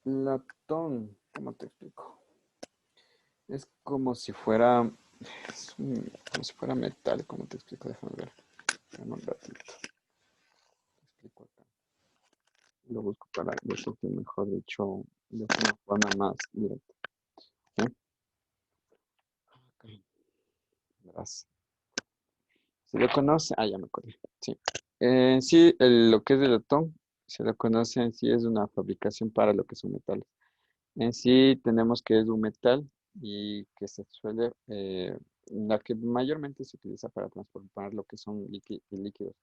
Latón, ¿cómo te explico? Es como si fuera, como si fuera metal, ¿cómo te explico? Déjame ver. Dame un ratito. Te explico acá. Lo busco para decirte mejor dicho de una forma más directa. ¿Sí? Ok. Verás. Se lo conoce, ya me acordé. Sí. Sí, lo que es el latón, se lo conoce en sí es una fabricación para lo que son metales. En sí tenemos que es un metal y que se suele, la que mayormente se utiliza para transformar lo que son líquidos.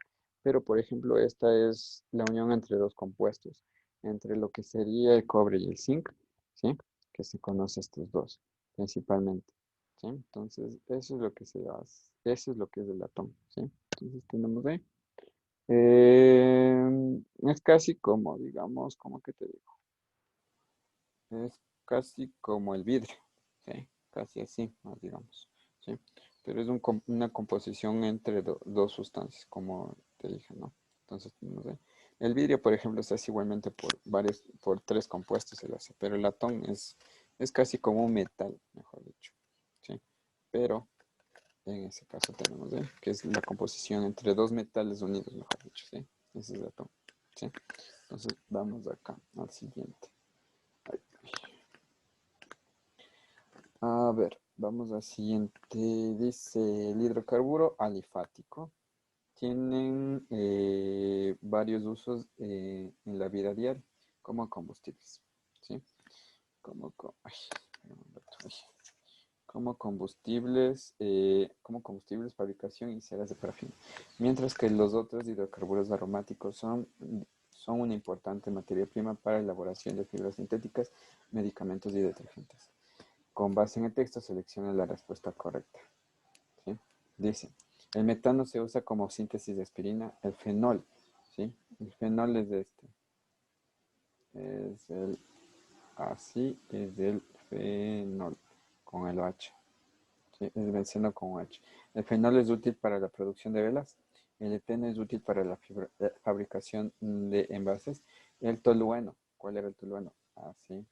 Pero, por ejemplo, esta es la unión entre dos compuestos, entre lo que sería el cobre y el zinc, ¿sí? Que se conoce estos dos, principalmente, ¿sí? Entonces, eso es lo que se hace, eso es lo que es el átomo, ¿sí? Entonces, tenemos ahí. Es casi como, digamos, como que te digo, es casi como el vidrio, ¿sí? Casi así, más digamos, ¿sí? Pero es una composición entre dos sustancias, como te dije, ¿no? Entonces, no sé. El vidrio, por ejemplo, se hace igualmente por tres compuestos se lo hace, pero el latón es casi como un metal, mejor dicho, ¿sí? Pero en ese caso tenemos, que es la composición entre dos metales unidos, mejor dicho, ¿sí? Ese es el latón, ¿sí? Entonces, vamos acá al siguiente. Ahí A ver, vamos al siguiente. Dice el hidrocarburo alifático. Tienen varios usos en la vida diaria como combustibles. ¿Sí? Ay, espérame un rato, ay. Como combustibles, fabricación y ceras de parafina. Mientras que los otros hidrocarburos aromáticos son una importante materia prima para la elaboración de fibras sintéticas, medicamentos y detergentes. Con base en el texto, selecciona la respuesta correcta. ¿Sí? Dice, el metano se usa como síntesis de aspirina. El fenol, ¿sí? El fenol es es el fenol, con el OH. ¿Sí? Es benceno con OH. El fenol es útil para la producción de velas. El eteno es útil para la fabricación de envases. El tolueno, ¿cuál era el tolueno? Así,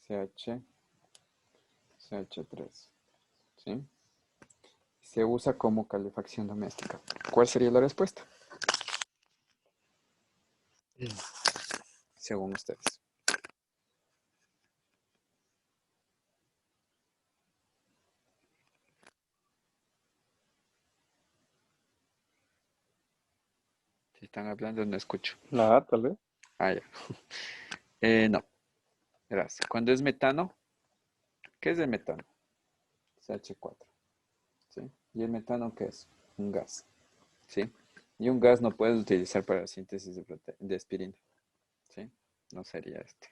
CH, CH3, ¿sí? Se usa como calefacción doméstica. ¿Cuál sería la respuesta? Según ustedes. Si están hablando, no escucho. La A, tal vez. Ah, ya. No. Gracias. Cuando es metano, ¿qué es el metano? CH4. ¿Sí? ¿Y el metano qué es? Un gas. ¿Sí? Y un gas no puedes utilizar para la síntesis de aspirina. ¿Sí? No sería este.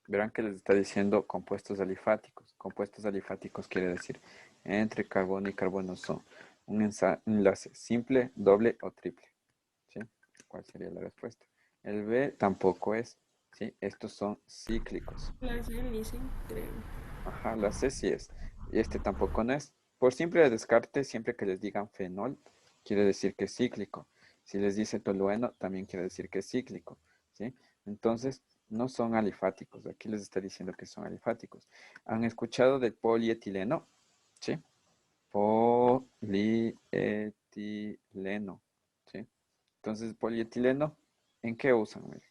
Verán que les está diciendo compuestos alifáticos. Compuestos alifáticos quiere decir entre carbono y carbono son un enlace simple, doble o triple. ¿Sí? ¿Cuál sería la respuesta? El B tampoco es. ¿Sí? Estos son cíclicos. La C ni sí, creo. Ajá, la C sí es. Y este tampoco no es. Por simple descarte, siempre que les digan fenol, quiere decir que es cíclico. Si les dice tolueno, también quiere decir que es cíclico. ¿Sí? Entonces, no son alifáticos. Aquí les está diciendo que son alifáticos. ¿Han escuchado del polietileno? ¿Sí? Polietileno. ¿Sí? Entonces, polietileno, ¿en qué usan? Mire,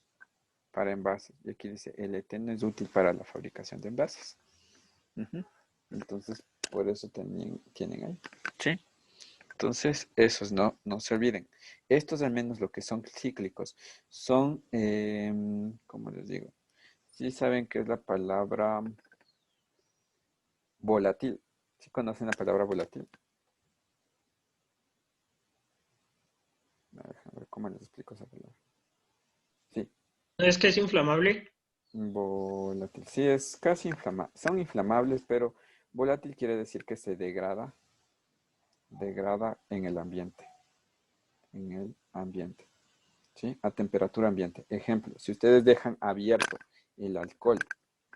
para envases. Y aquí dice, el eteno es útil para la fabricación de envases. Ujú. Entonces, por eso tienen ahí. Sí. Entonces, esos no se olviden. Estos, al menos lo que son cíclicos, son, ¿cómo les digo? Sí saben qué es la palabra volátil. ¿Sí conocen la palabra volátil? Déjame ver cómo les explico esa palabra. Sí, ¿No es que es inflamable? volátil. Sí, es casi inflamable. Son inflamables, pero volátil quiere decir que se degrada en el ambiente. En el ambiente. ¿Sí? A temperatura ambiente. Ejemplo, si ustedes dejan abierto el alcohol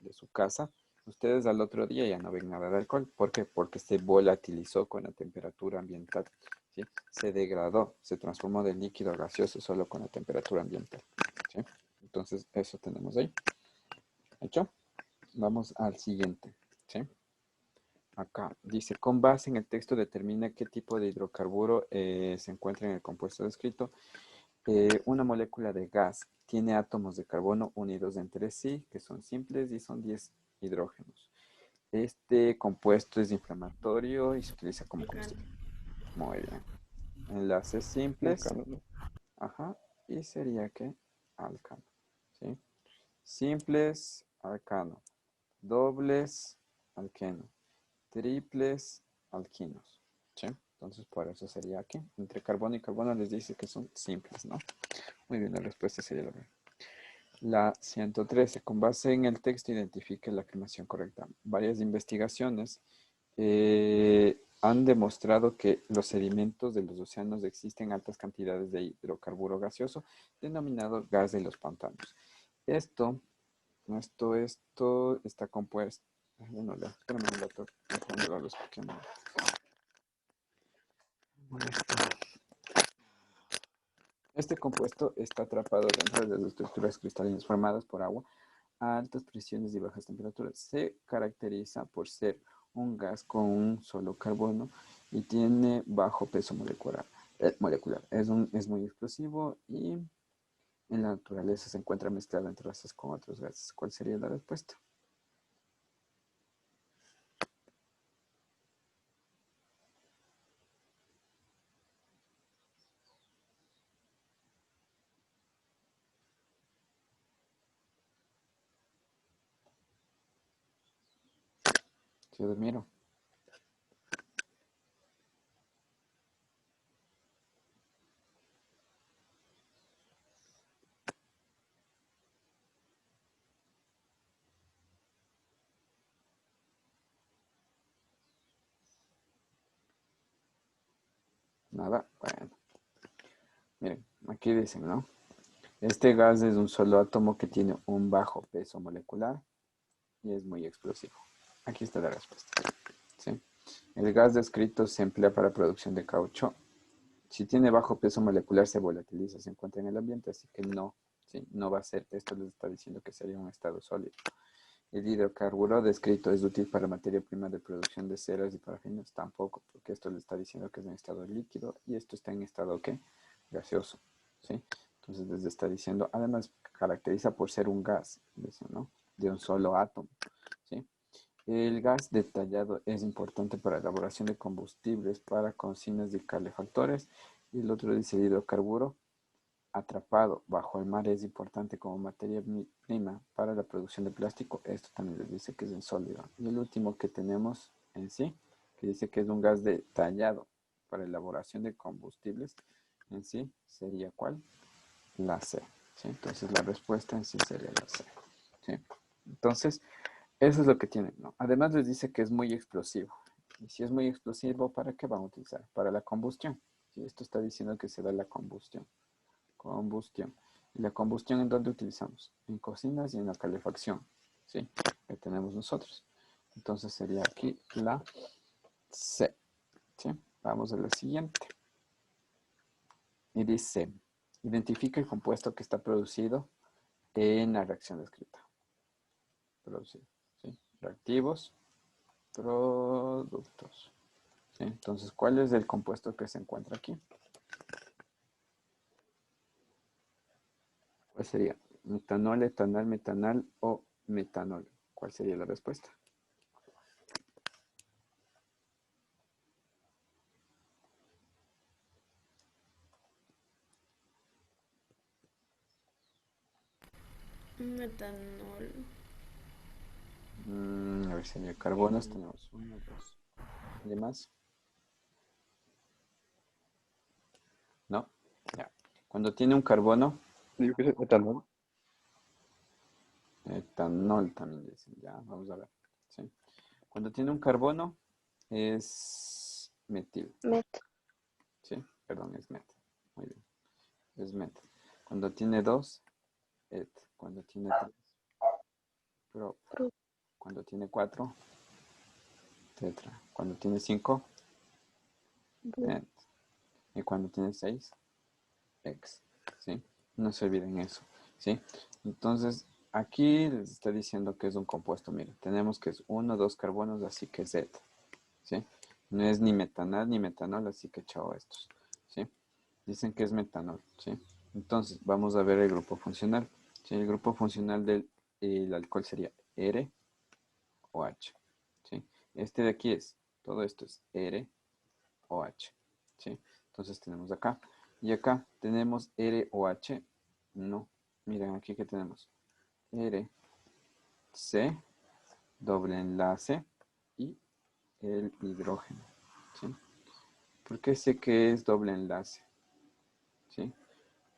de su casa, ustedes al otro día ya no ven nada de alcohol. ¿Por qué? Porque se volatilizó con la temperatura ambiental. ¿Sí? Se degradó, se transformó de líquido a gaseoso solo con la temperatura ambiental. ¿Sí? Entonces, eso tenemos ahí. ¿Hecho? Vamos al siguiente. ¿Sí? Acá dice, con base en el texto determina qué tipo de hidrocarburo se encuentra en el compuesto descrito. Una molécula de gas tiene átomos de carbono unidos entre sí, que son simples y son 10 hidrógenos. Este compuesto es inflamatorio y se utiliza como Alcano. combustible. Muy bien. Enlaces Un simples. cano. Ajá. Y sería que alcano. ¿Sí? Simples, alcano. Dobles, alqueno. Triples, alquinos. ¿Sí? Entonces, por eso sería aquí. Entre carbono y carbono les dice que son simples, ¿no? Muy bien, la respuesta sería la B. La 113. Con base en el texto, identifique la afirmación correcta. Varias investigaciones han demostrado que los sedimentos de los océanos existen altas cantidades de hidrocarburo gaseoso, denominado gas de los pantanos. Esto está compuesto. Bueno, espérame un rato. Déjame la luz porque me molesta. Este compuesto está atrapado dentro de las estructuras cristalinas formadas por agua a altas presiones y bajas temperaturas. Se caracteriza por ser un gas con un solo carbono y tiene bajo peso molecular. Es muy explosivo y en la naturaleza se encuentra mezclado entre gases con otros gases. ¿Cuál sería la respuesta? Se durmieron. Nada, bueno. Miren, aquí dicen, ¿no? Este gas es un solo átomo que tiene un bajo peso molecular y es muy explosivo. Aquí está la respuesta. ¿Sí? El gas descrito se emplea para producción de caucho. Si tiene bajo peso molecular se volatiliza, se encuentra en el ambiente, así que no, ¿sí? No va a ser, esto les está diciendo que sería un estado sólido. El hidrocarburo descrito es útil para materia prima de producción de ceras y parafinas, tampoco, porque esto le está diciendo que es en estado líquido y esto está en estado, ¿qué? Gaseoso, ¿sí? Entonces les está diciendo, además caracteriza por ser un gas, dice, ¿no? De un solo átomo, ¿sí? El gas detallado es importante para la elaboración de combustibles para cocinas y calefactores. Y el otro dice el hidrocarburo atrapado bajo el mar es importante como materia prima para la producción de plástico. Esto también les dice que es en sólido. Y el último que tenemos en sí, que dice que es un gas detallado para elaboración de combustibles, en sí sería ¿cuál? La C. ¿Sí? Entonces la respuesta en sí sería la C. ¿Sí? Entonces, eso es lo que tienen, ¿no? Además les dice que es muy explosivo. Y si es muy explosivo, ¿para qué van a utilizar? Para la combustión. ¿Sí? Esto está diciendo que se da la combustión. Combustión. ¿Y la combustión en dónde utilizamos? En cocinas y en la calefacción. ¿Sí? Que tenemos nosotros. Entonces sería aquí la C. ¿Sí? Vamos a la siguiente. Y dice, identifica el compuesto que está producido en la reacción descrita. Producido. ¿Sí? Reactivos, productos. ¿Sí? Entonces, ¿cuál es el compuesto que se encuentra aquí? ¿Cuál sería? ¿Metanol, etanol, metanal o metanol? ¿Cuál sería la respuesta? Metanol. A ver, sería carbonos. Tenemos uno, dos. ¿Y más? ¿No? Ya. Cuando tiene un carbono, Yo qué sé, etanol. etanol también dicen. Ya, vamos a ver. ¿Sí? Cuando tiene un carbono, es metil. Met. ¿Sí? Perdón, es met. Muy bien. Es met. Cuando tiene dos, et. Cuando tiene tres, prop. Pro. Cuando tiene cuatro, tetra. Cuando tiene cinco, Bu. pent. Y cuando tiene seis, hex. ¿Sí? No se olviden eso. ¿Sí? Entonces, aquí les está diciendo que es un compuesto. Miren, tenemos que es uno, dos carbonos, así que Z. ¿Sí? No es ni metanal ni metanol, así que chao estos. ¿Sí? Dicen que es metanol. ¿Sí? Entonces, vamos a ver el grupo funcional. ¿Sí? El grupo funcional del el alcohol sería R o H. ¿Sí? Este de aquí es, todo esto es R o H. ¿Sí? Entonces tenemos acá. Y acá tenemos R o H. No. Miren aquí que tenemos. R, C, doble enlace y el hidrógeno. ¿Sí? ¿Por qué sé que es doble enlace? ¿Sí?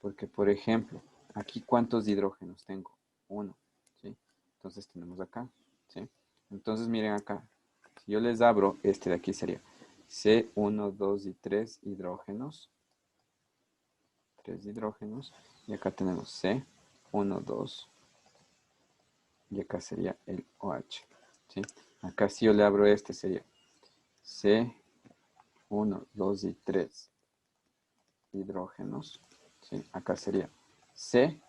Porque, por ejemplo, aquí ¿cuántos hidrógenos tengo? Uno. ¿Sí? Entonces tenemos acá. ¿Sí? Entonces miren acá. Si yo les abro, este de aquí sería C1, 2 y 3 hidrógenos. 3 hidrógenos. Y acá tenemos C1, 2. Y acá sería el OH. ¿Sí? Acá si yo le abro este sería C1, 2 y 3 hidrógenos. ¿Sí? Acá sería C,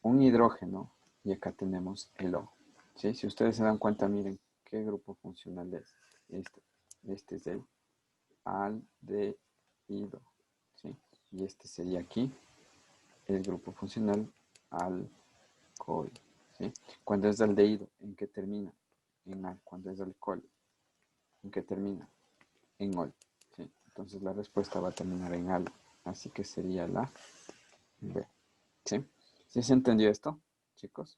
un hidrógeno. Y acá tenemos el O. ¿Sí? Si ustedes se dan cuenta, miren qué grupo funcional es. Este es el aldehído. ¿Sí? Y este sería aquí el grupo funcional alcohol. ¿Sí? Cuando es aldehído, ¿en qué termina? En al. Cuando es alcohol, ¿en qué termina? En ol. ¿Sí? Entonces la respuesta va a terminar en al. Así que sería la B. ¿Sí? ¿Sí se entendió esto, chicos?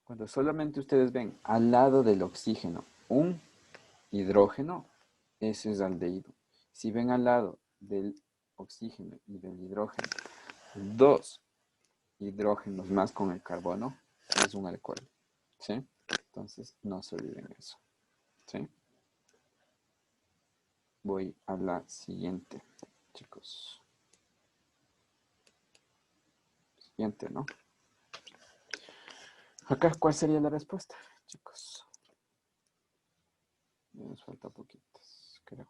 Cuando solamente ustedes ven al lado del oxígeno un hidrógeno, eso es aldehído. Si ven al lado del oxígeno y del hidrógeno dos hidrógenos más con el carbono, es un alcohol. ¿Sí? Entonces, no se olviden eso. ¿Sí? Voy a la siguiente, chicos. Siguiente, ¿no? Acá, ¿cuál sería la respuesta, chicos? Nos falta poquitos, creo.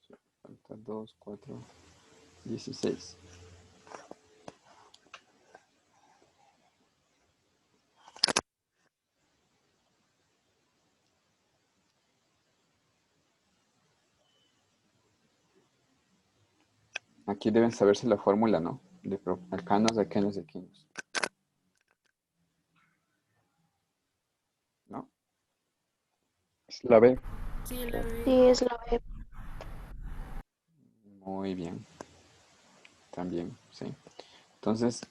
Sí, falta 2, 4, 16. Aquí deben saberse la fórmula, ¿no? De alcanos, alquenos y alquinos. ¿No? Es la B. Sí, la Sí, B. es la B. Muy bien. También, sí. Entonces,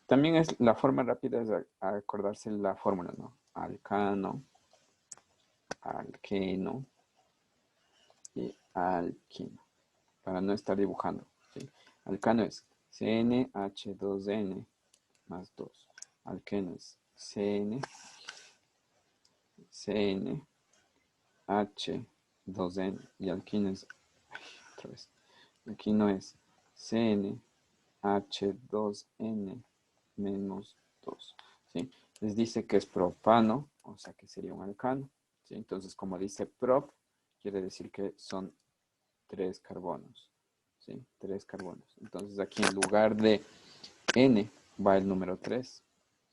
también es la forma rápida es acordarse la fórmula, ¿no? Alcano, alqueno y alquino. Para no estar dibujando. ¿Sí? Alcano es CnH2n más 2. Alqueno es CnH2n y alquino es, otra vez, alquino es CnH2n menos 2. ¿Sí? Les dice que es propano, o sea que sería un alcano. ¿Sí? Entonces, como dice prop, quiere decir que son 3 carbonos. ¿Sí? 3 carbonos. Entonces, aquí en lugar de N va el número 3.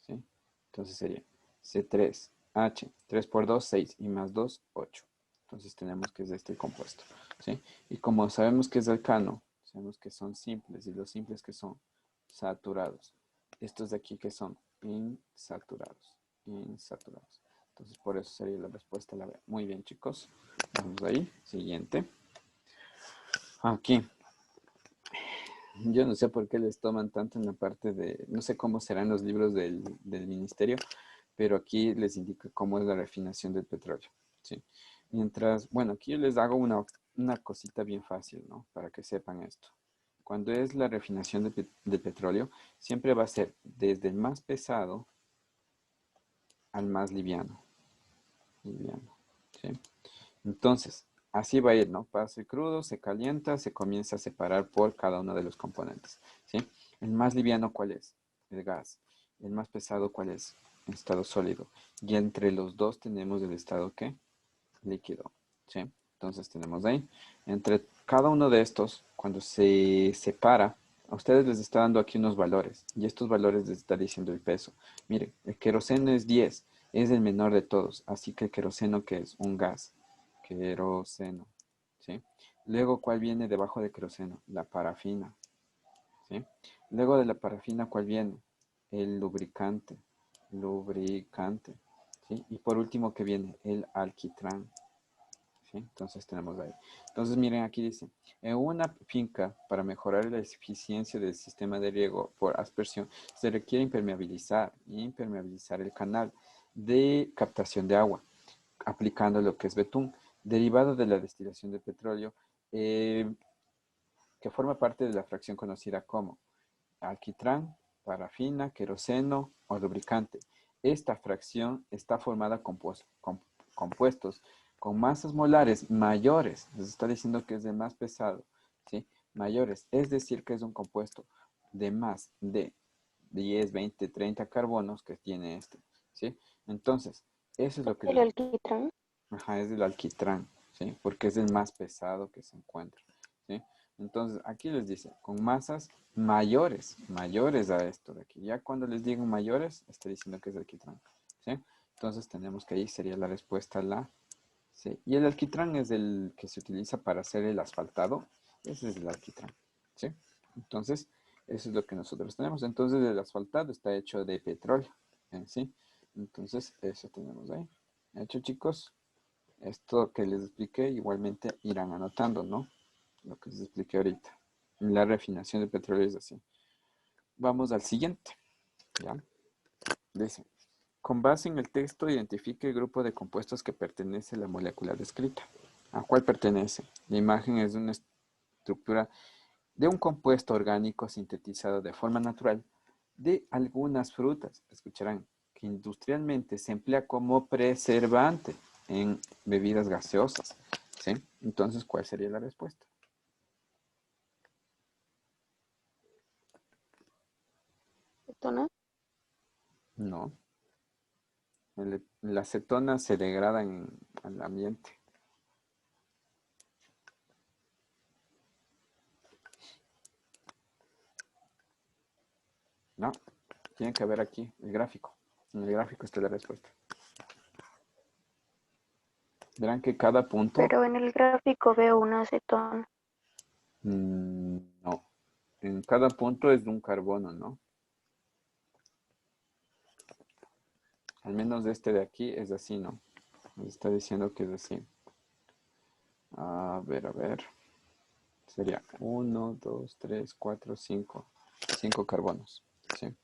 ¿Sí? Entonces sería C3H. 3 por 2, 6. Y más 2, 8. Entonces tenemos que es de este compuesto. ¿Sí? Y como sabemos que es alcano, sabemos que son simples. Y los simples que son saturados. Estos de aquí que son insaturados. Insaturados. Entonces por eso sería la respuesta a la B. Muy bien, chicos. Vamos ahí. Siguiente. Aquí. Yo no sé por qué les toman tanto en la parte de, no sé cómo serán los libros del ministerio, pero aquí les indica cómo es la refinación del petróleo, ¿sí? Mientras, bueno, aquí yo les hago una cosita bien fácil, ¿no? Para que sepan esto. Cuando es la refinación del petróleo, siempre va a ser desde el más pesado al más liviano. Liviano, ¿sí? Entonces, así va a ir, ¿no? Pasa el crudo, se calienta, se comienza a separar por cada uno de los componentes, ¿sí? El más liviano, ¿cuál es? El gas. El más pesado, ¿cuál es? El estado sólido. Y entre los dos tenemos el estado, ¿qué? Líquido, ¿sí? Entonces tenemos ahí. Entre cada uno de estos, cuando se separa, a ustedes les está dando aquí unos valores. Y estos valores les está diciendo el peso. Mire, el queroseno es 10, es el menor de todos. Así que el queroseno, ¿qué es? Un gas. Queroseno, ¿sí? Luego, ¿cuál viene debajo de queroseno? La parafina, ¿sí? Luego de la parafina, ¿cuál viene? El lubricante, lubricante, ¿sí? Y por último, ¿qué viene? El alquitrán, ¿sí? Entonces tenemos ahí. Entonces, miren, aquí dice, en una finca, para mejorar la eficiencia del sistema de riego por aspersión, se requiere impermeabilizar el canal de captación de agua, aplicando lo que es betún, derivado de la destilación de petróleo, que forma parte de la fracción conocida como alquitrán, parafina, queroseno o lubricante. Esta fracción está formada con compuestos con masas molares mayores, les está diciendo que es de más pesado, ¿sí? Mayores, es decir, que es un compuesto de más de 10, 20, 30 carbonos que tiene este, ¿sí? Entonces, eso es lo que El alquitrán. ajá, es el alquitrán, ¿sí? Porque es el más pesado que se encuentra, ¿sí? Entonces, aquí les dice, con masas mayores a esto de aquí. Ya cuando les digo mayores, estoy diciendo que es alquitrán, ¿sí? Entonces, tenemos que ahí sería la respuesta la C. Y el alquitrán es el que se utiliza para hacer el asfaltado. Ese es el alquitrán, ¿sí? Entonces, eso es lo que nosotros tenemos. Entonces, el asfaltado está hecho de petróleo, ¿sí? Entonces, eso tenemos ahí. ¿Hecho, chicos? Esto que les expliqué, igualmente irán anotando, ¿no? Lo que les expliqué ahorita. La refinación de petróleo es así. Vamos al siguiente, ¿ya? Dice, Con base en el texto, identifique el grupo de compuestos que pertenece a la molécula descrita. ¿A cuál pertenece? La imagen es de una estructura de un compuesto orgánico sintetizado de forma natural de algunas frutas. Escucharán que industrialmente se emplea como preservante en bebidas gaseosas. ¿Sí? Entonces, ¿cuál sería la respuesta? ¿Cetona? No. La acetona se degrada en el ambiente. No. Tiene que haber aquí el gráfico. En el gráfico está la respuesta. Verán que cada punto... Pero en el gráfico veo una acetona. no. En cada punto es de un carbono, ¿no? Al menos este de aquí es así, ¿no? Me está diciendo que es así. A ver, a ver. Sería 1, 2, 3, 4, 5. 5 carbonos, ¿sí?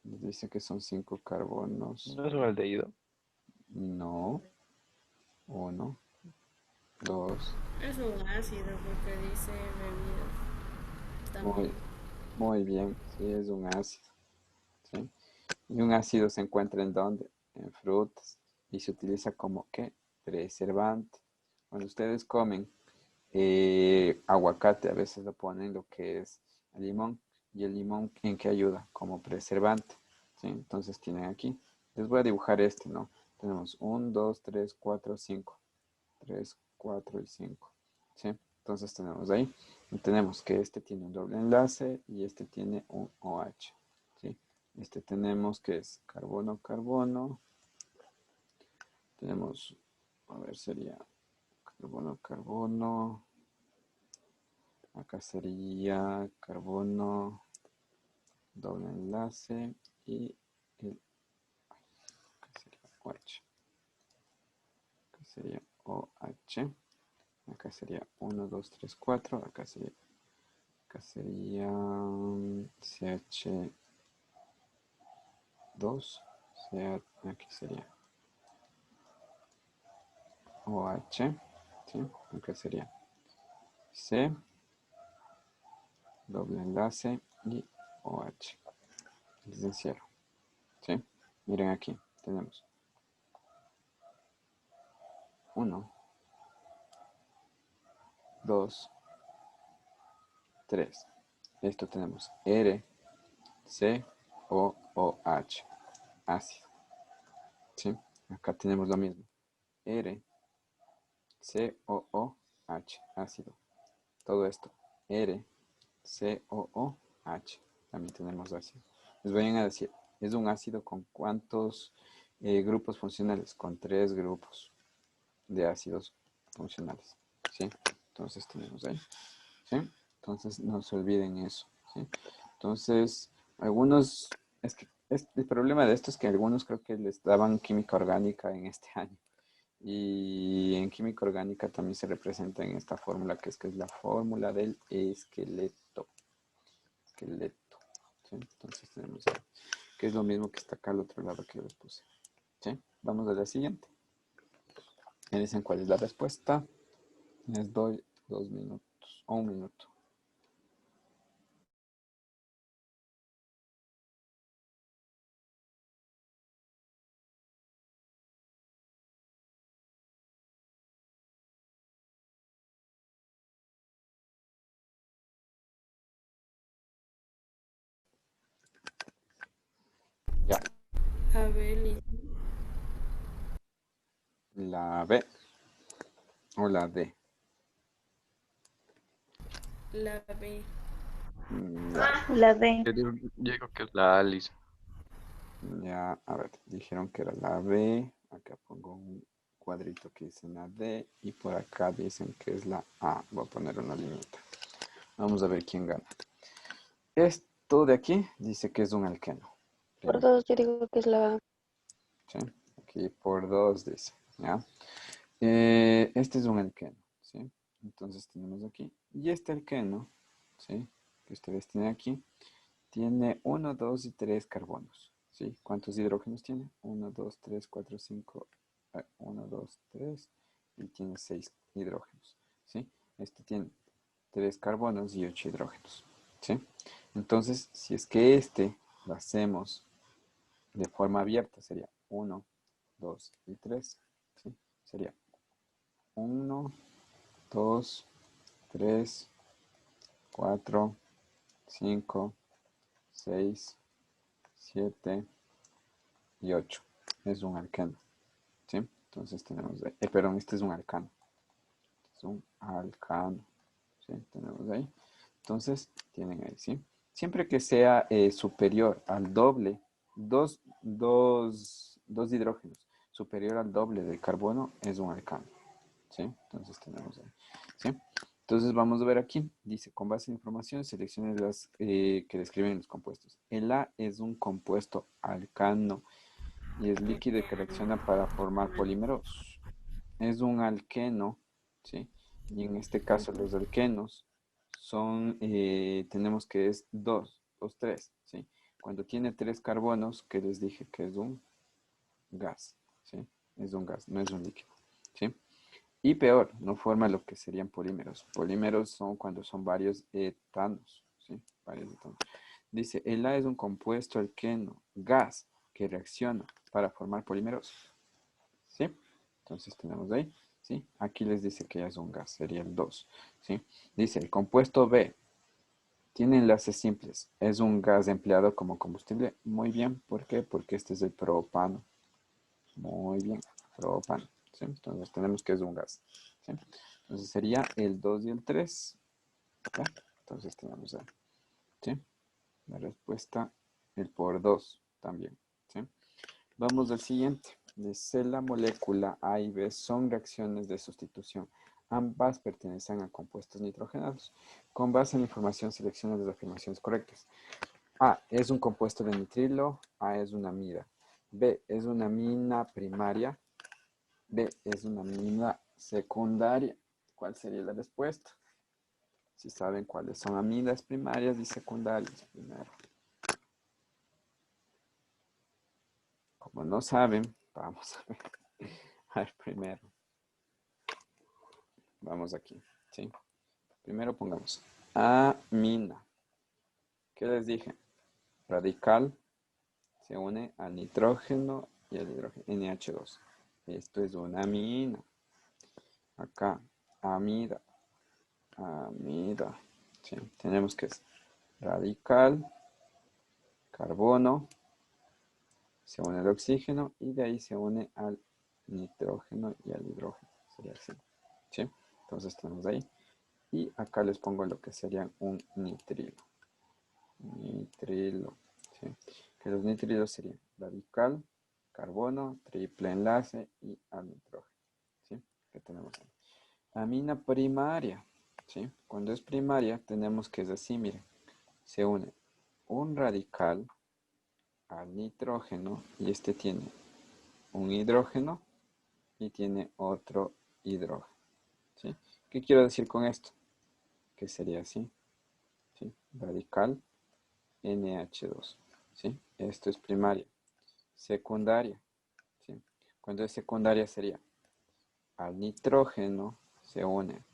Nos dice que son 5 carbonos. ¿No es un aldehído? No. 1, 2. Es un ácido porque dice bebidas. Muy, También. muy bien. Sí, es un ácido. ¿Sí? Y un ácido se encuentra en dónde? En frutas. Y se utiliza como, ¿qué? Preservante. Cuando ustedes comen aguacate, a veces lo ponen lo que es el limón. ¿Y el limón en qué ayuda? Como preservante. ¿Sí? Entonces tienen aquí. Les voy a dibujar este, ¿no? Tenemos 1, 2, 3, 4, 5. 3, 4 y 5. ¿Sí? Entonces tenemos ahí. Y tenemos que este tiene un doble enlace y este tiene un OH. ¿Sí? Este tenemos que es carbono, carbono. Tenemos, a ver, sería carbono, carbono. Acá sería carbono, doble enlace y el, acá sería OH. Acá sería OH. Acá sería 1, 2, 3, 4. Acá sería CH2. Aquí sería OH. ¿Sí? Acá sería C, doble enlace y OH. Licenciero. ¿Sí? Miren aquí. Tenemos 1, 2, 3. Esto tenemos R, C, O, OH. Ácido. ¿Sí? Acá tenemos lo mismo. R, C, O, OH. Ácido. Todo esto. R, C, O, H. También tenemos ácido. Les voy a decir, es un ácido con cuántos grupos funcionales. Con 3 grupos de ácidos funcionales. ¿Sí? Entonces tenemos ahí. ¿Sí? Entonces no se olviden eso. ¿Sí? Entonces, algunos, es que el problema de esto es que algunos creo que les daban química orgánica en este año. Y en química orgánica también se representa en esta fórmula, que es la fórmula del esqueleto. Esqueleto. ¿Sí? Entonces tenemos ahí, que es lo mismo que está acá al otro lado que yo les puse. ¿Sí? Vamos a la siguiente. Me dicen cuál es la respuesta. Les doy 2 minutos o 1 minuto. Ya. Abel La B o la D. y la B. Ya, La D. Yo digo que es la Alice. ya, a ver, dijeron que era la B. Acá pongo un cuadrito que dice la D y por acá dicen que es la A. Voy a poner una liñita. Vamos a ver quién gana. Esto de aquí dice que es un alqueno. Por Primero, dos, yo digo que es la A. ¿sí? Aquí por 2 dice, ¿ya? Este es un alqueno, ¿sí? Entonces tenemos aquí. Y este alqueno, ¿sí? Que ustedes tienen aquí, tiene 1, 2 y 3 carbonos, ¿sí? ¿Cuántos hidrógenos tiene? 1, 2, 3, 4, 5, 1, 2, 3, y tiene 6 hidrógenos, ¿sí? Este tiene 3 carbonos y 8 hidrógenos, ¿sí? Entonces, si es que este lo hacemos de forma abierta, sería 1, 2 y 3, ¿sí? Sería 1, 2, 3, 4, 5, 6, 7 y 8. Es un alqueno, ¿sí? Entonces tenemos ahí, perdón, este es un alcano. Es un alcano, ¿sí? Tenemos ahí. Entonces, tienen ahí, ¿sí? Siempre que sea superior al doble, dos hidrógenos superior al doble del carbono es un alcano, ¿sí? Entonces tenemos ahí, ¿sí? Entonces vamos a ver aquí, dice, con base en información, seleccione las que describen los compuestos. El A es un compuesto alcano y es líquido que reacciona para formar polímeros. Es un alqueno, ¿sí? Y en este caso los alquenos son, tenemos que es 2, 3, ¿sí? Cuando tiene 3 carbonos, que les dije que es un gas, ¿sí? Es un gas, no es un líquido, ¿sí? Y peor, no forma lo que serían polímeros. Polímeros son cuando son varios etanos, ¿sí? Varios etanos. Dice, el A es un compuesto alqueno, gas, que reacciona para formar polímeros, ¿sí? Entonces tenemos ahí, ¿sí? Aquí les dice que ya es un gas, sería el 2, ¿sí? Dice, el compuesto B tiene enlaces simples. Es un gas empleado como combustible. Muy bien, ¿por qué? Porque este es el propano. Muy bien, propano, ¿sí? Entonces tenemos que es un gas, ¿sí? Entonces sería el 2 y el 3, ¿ya? Entonces tenemos ahí, ¿sí? La respuesta, el por 2 también, ¿sí? Vamos al siguiente. Dice la molécula A y B son reacciones de sustitución. Ambas pertenecen a compuestos nitrogenados. Con base en la información, selecciona las afirmaciones correctas. A es un compuesto de nitrilo. A es una amida. B es una amina primaria. B es una amina secundaria. ¿Cuál sería la respuesta? Si saben cuáles son amidas primarias y secundarias primero. Como no saben, vamos a ver. A ver, primero. Vamos aquí, ¿sí? Primero pongamos amina. ¿Qué les dije? Radical se une al nitrógeno y al hidrógeno, NH2. Esto es una amina. Acá, amida. Amida. ¿Sí? Tenemos que es radical, carbono, se une al oxígeno y de ahí se une al nitrógeno y al hidrógeno. Sería así. ¿Sí? Entonces tenemos ahí. Y acá les pongo lo que sería un nitrilo. Nitrilo, ¿sí? Que los nitrilos serían radical, carbono, triple enlace y al nitrógeno, ¿sí? Que tenemos ahí. Amina primaria, ¿sí? Cuando es primaria tenemos que es así, miren, se une un radical al nitrógeno y este tiene un hidrógeno y tiene otro hidrógeno, ¿sí? ¿Qué quiero decir con esto? Que sería así, ¿sí? Radical NH2, ¿sí? Esto es primaria. Secundaria, ¿sí? Cuando es secundaria sería al nitrógeno se une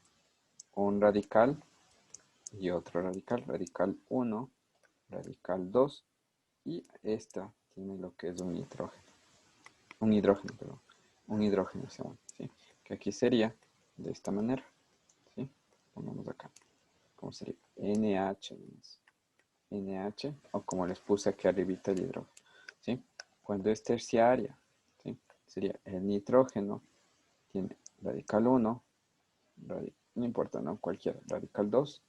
un radical y otro radical, radical 1, radical 2 y esta tiene lo que es un nitrógeno, perdón, un hidrógeno se une, ¿sí? Que aquí sería de esta manera, ¿sí? Pongamos acá, ¿cómo sería? NH, NH, o como les puse aquí arribita el hidrógeno, ¿sí? Cuando es terciaria, ¿sí? Sería el nitrógeno, tiene radical 1, no importa, ¿no? Cualquiera, radical 2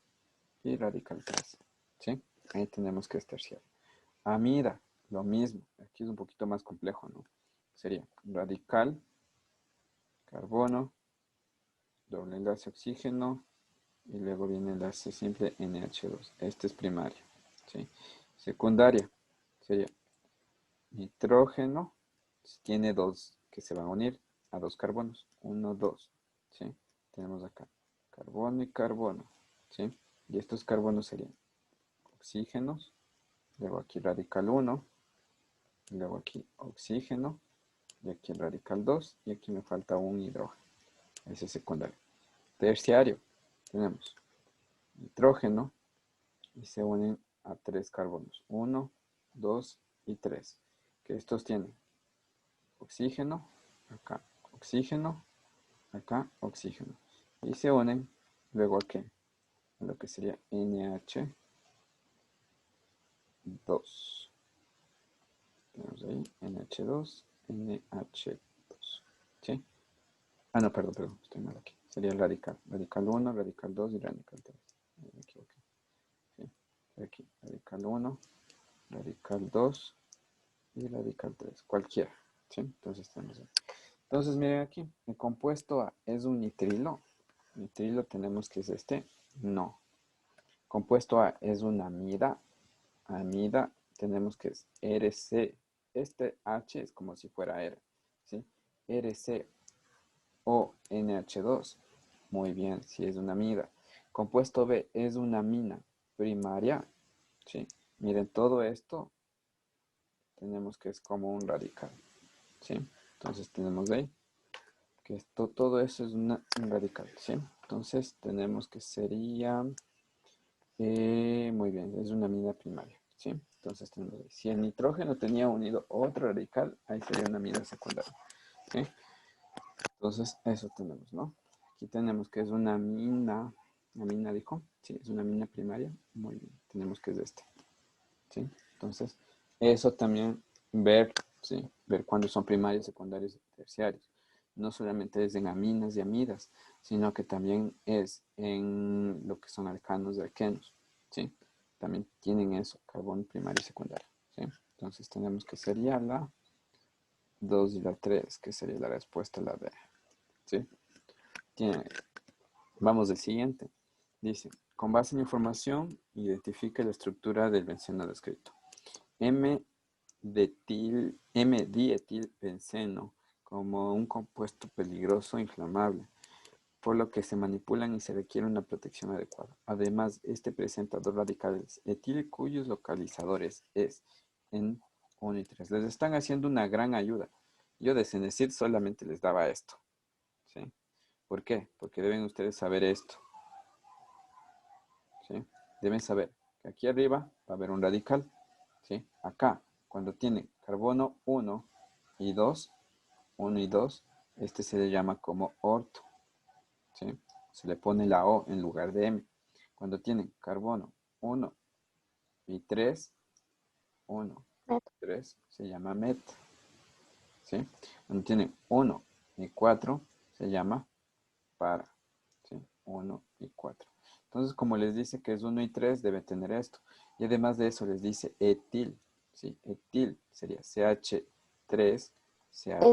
y radical 3, ¿sí? Ahí tenemos que es terciaria. Amida, lo mismo, aquí es un poquito más complejo, ¿no? Sería radical, carbono, doble enlace oxígeno, y luego viene el enlace simple NH2. Este es primaria, ¿sí? Secundaria sería nitrógeno, tiene dos que se van a unir a dos carbonos, 1, 2, ¿sí? Tenemos acá carbono y carbono, ¿sí? Y estos carbonos serían oxígenos, luego aquí radical 1, luego aquí oxígeno, y aquí el radical 2, y aquí me falta un hidrógeno. Ese es secundario. Terciario, tenemos nitrógeno, y se unen a 3 carbonos. 1, 2 y 3. Que estos tienen oxígeno, acá oxígeno, acá oxígeno. Y se unen luego a qué? A lo que sería NH2. Tenemos ahí NH2, NH2. ¿Sí? Ah, no, perdón, estoy mal aquí. Sería el radical. Radical 1, radical 2 y radical 3. Me equivoqué. ¿Sí? Aquí, radical 1, radical 2 y radical 3. Cualquiera. ¿Sí? Entonces tenemos ahí. Entonces, miren aquí. El compuesto A es un nitrilo. Nitrilo tenemos que es este. No. Compuesto A es una amida. Amida tenemos que es RC. Este H es como si fuera R. ¿Sí? RC o NH2. Muy bien, si es una amida. Compuesto B es una amina primaria. ¿Sí? Miren, todo esto tenemos que es como un radical. ¿Sí? Entonces tenemos ahí que esto, todo eso es un radical. ¿Sí? Entonces tenemos que sería... muy bien, es una amina primaria. ¿Sí? Entonces tenemos ahí. Si el nitrógeno tenía unido otro radical, ahí sería una amida secundaria. ¿Sí? Entonces eso tenemos, ¿no? Aquí tenemos que es una amina dijo, sí, es una amina primaria. Muy bien, tenemos que es este. ¿Sí? Entonces, eso también ver, ¿sí? Ver cuándo son primarios, secundarios y terciarios. No solamente es en aminas y amidas, sino que también es en lo que son alcanos y alquenos. ¿Sí? También tienen eso, carbón primario y secundario. ¿Sí? Entonces tenemos que sería la 2 y la 3, que sería la respuesta a la D. ¿Sí? Vamos al siguiente. Dice, con base en información, identifique la estructura del benceno descrito. M-dietilbenceno como un compuesto peligroso e inflamable, por lo que se manipulan y se requiere una protección adecuada. Además, este presenta dos radicales etil cuyos localizadores es en 1 y 3. Les están haciendo una gran ayuda. Yo de Cenecit solamente les daba esto. ¿Sí? ¿Por qué? Porque deben ustedes saber esto. ¿Sí? Deben saber que aquí arriba va a haber un radical. ¿Sí? Acá, cuando tiene carbono 1 y 2, 1 y 2, este se le llama como orto. ¿Sí? Se le pone la O en lugar de M. Cuando tienen carbono 1 y 3, 1, Met. 3, se llama met. ¿Sí? Cuando tienen 1 y 4, se llama para. ¿Sí? 1 y 4. Entonces, como les dice que es 1 y 3, debe tener esto. Y además de eso les dice etil. ¿Sí? Etil sería CH3, Es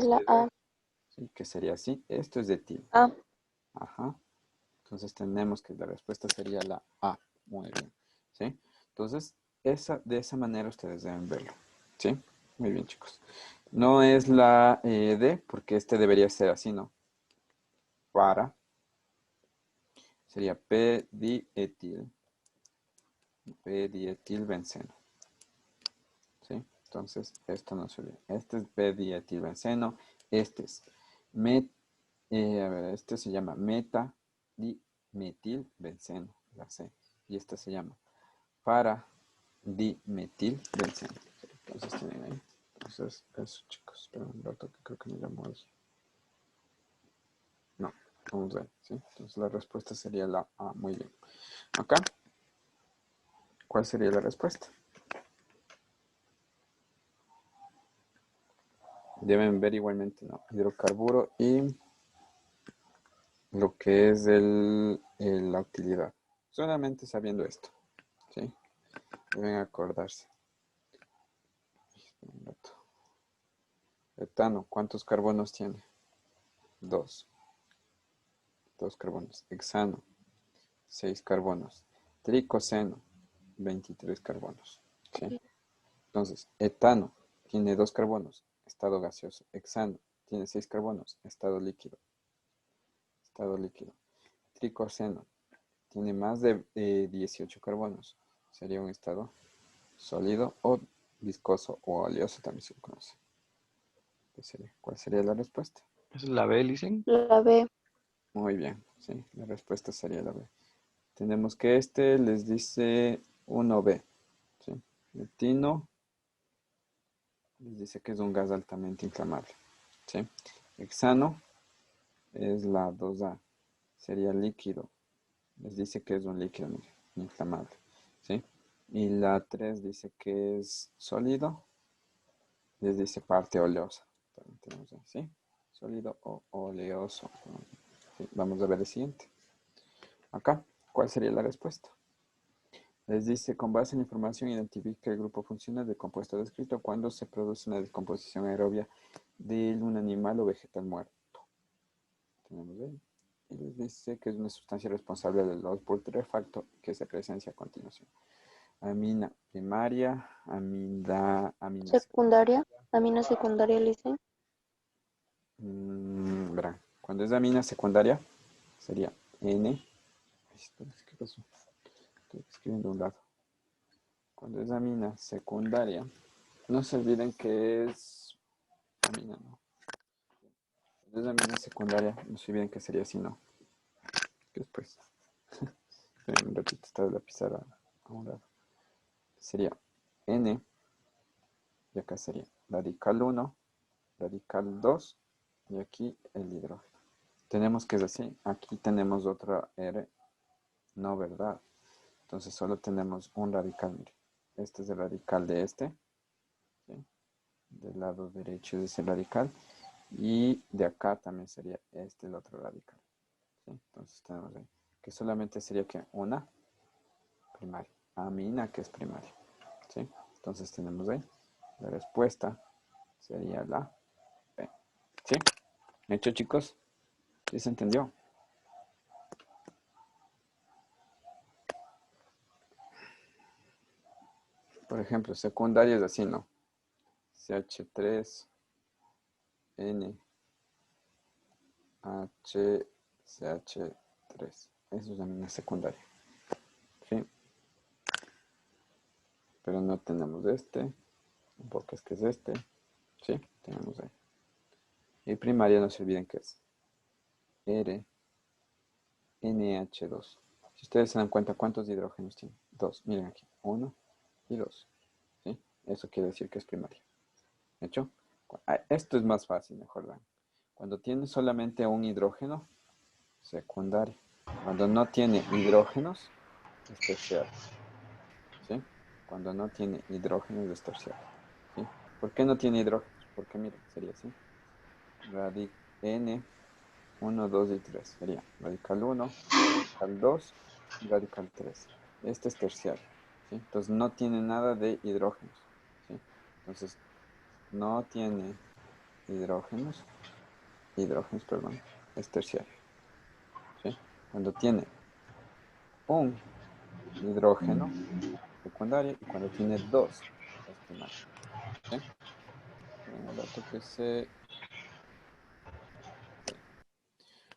la CH2, A. ¿sí? Que sería así. Esto es etil. A. Ajá. Entonces tenemos que la respuesta sería la A. Muy bien. ¿Sí? Entonces, de esa manera ustedes deben verlo. ¿Sí? Muy bien, chicos. No es la D, porque este debería ser así, ¿no? Para. Sería P-dietil. P-dietilbenceno. ¿Sí? Entonces, esto no se olvida. Este es P-dietilbenceno. Este es este se llama meta-dimetilbenceno, la C. Y esta se llama para-dimetilbenceno. Entonces, tienen ahí. Entonces, eso, chicos. Espera un rato que creo que me llamó ahí. No, vamos a ver, ¿sí? Entonces, la respuesta sería la A. Muy bien. Acá, ¿cuál sería la respuesta? Deben ver igualmente, ¿no? Hidrocarburo y lo que es la utilidad. Solamente sabiendo esto, ¿sí? Deben acordarse. Un rato. Etano, ¿cuántos carbonos tiene? 2. 2 carbonos. Hexano, 6 carbonos. Tricoseno, 23 carbonos. ¿Sí? Entonces, etano tiene 2 carbonos, estado gaseoso. Hexano tiene 6 carbonos, estado líquido. Estado líquido. Tricoseno tiene más de 18 carbonos. Sería un estado sólido o viscoso o oleoso también se conoce. ¿Cuál sería la respuesta? Esa es la B, dicen. La B. Muy bien, sí, la respuesta sería la B. Tenemos que les dice 1B, ¿sí? Metino les dice que es un gas altamente inflamable, ¿sí? Hexano es la 2A, sería líquido. Les dice que es un líquido inflamable, ¿sí? Y la 3 dice que es sólido, les dice parte oleosa. También tenemos ahí, ¿sí? Sólido o oleoso. ¿Sí? Vamos a ver el siguiente. Acá, ¿cuál sería la respuesta? Les dice, con base en la información, identifica el grupo funcional del compuesto descrito cuando se produce una descomposición aerobia de un animal o vegetal muerto. Tenemos ahí. Y les dice que es una sustancia responsable del loss putrefacto que se presencia a continuación. Amina primaria, amina Secundaria. Amina secundaria, le dicen. verán, cuando es amina secundaria, sería N. Ay, espera, ¿qué pasó? Estoy escribiendo a un lado. Cuando es amina secundaria, no se olviden que es amina, ¿no? Cuando es amina secundaria, no se olviden que sería así, ¿no? Después. Un ratito está la pizarra a un lado. Sería N, y acá sería radical 1, radical 2, y aquí el hidrógeno. Tenemos que es así. Aquí tenemos otra R, no, ¿verdad? Entonces solo tenemos un radical, mire. Este es el radical de este, ¿sí? Del lado derecho es el radical. Y de acá también sería este el otro radical, ¿sí? Entonces tenemos ahí que solamente sería que una primaria, amina que es primaria, ¿sí? Entonces tenemos ahí la respuesta sería la B, ¿sí? ¿Hecho, chicos? ¿Sí se entendió? Por ejemplo, secundaria es así, ¿no? CH3, N, H, CH3. Eso es amina secundaria, ¿sí? Pero no tenemos este, porque es que es este, ¿sí? Tenemos ahí. Y primaria no se olviden que es R, NH2. Si ustedes se dan cuenta, ¿cuántos hidrógenos tiene? 2. Miren aquí, 1 y 2. ¿Sí? Eso quiere decir que es primaria. ¿Hecho? Esto es más fácil, mejor vean. Cuando tiene solamente un hidrógeno, secundario. Cuando no tiene hidrógenos, es terciario. ¿Sí? Cuando no tiene hidrógenos, es terciario. ¿Sí? ¿Por qué no tiene hidrógenos? Porque miren, sería así. N, 1, 2 y 3. Sería radical 1, radical 2 y radical 3. Este es terciario, ¿sí? Entonces no tiene nada de hidrógenos, ¿sí? Entonces no tiene hidrógenos, perdón, es terciario, ¿sí? Cuando tiene un hidrógeno, secundario, y cuando tiene dos, es primario, ¿sí? Un dato que se...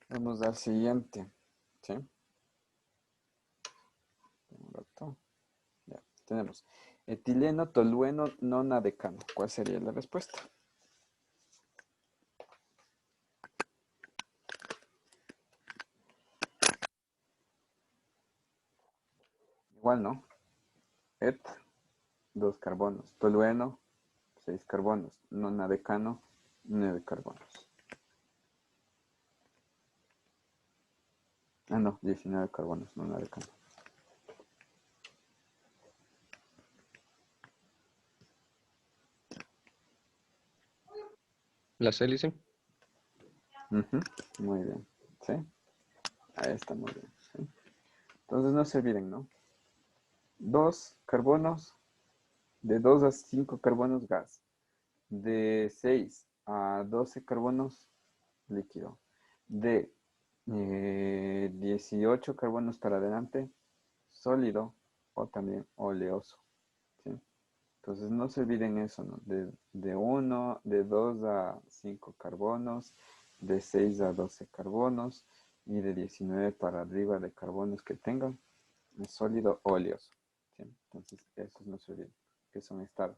Vamos al siguiente, ¿sí? Un rato. Ya, tenemos etileno, tolueno, nonadecano. ¿Cuál sería la respuesta? Igual, ¿no? Et, 2 carbonos. Tolueno, 6 carbonos. Nonadecano, 9 carbonos. Ah, no, 19 carbonos, nonadecano. La C, dicen. Muy bien, ¿sí? Ahí está muy bien, ¿sí? Entonces no se olviden, ¿no? 2 carbonos, de 2 a 5 carbonos gas, de 6 a 12 carbonos líquido, de 18 carbonos para adelante sólido o también oleoso, ¿sí? Entonces no se olviden eso, ¿no? De 2 a 5 carbonos, de 6 a 12 carbonos y de 19 para arriba de carbonos que tengan, es sólido o oleoso, ¿sí? Entonces esos no se olviden, que son estados.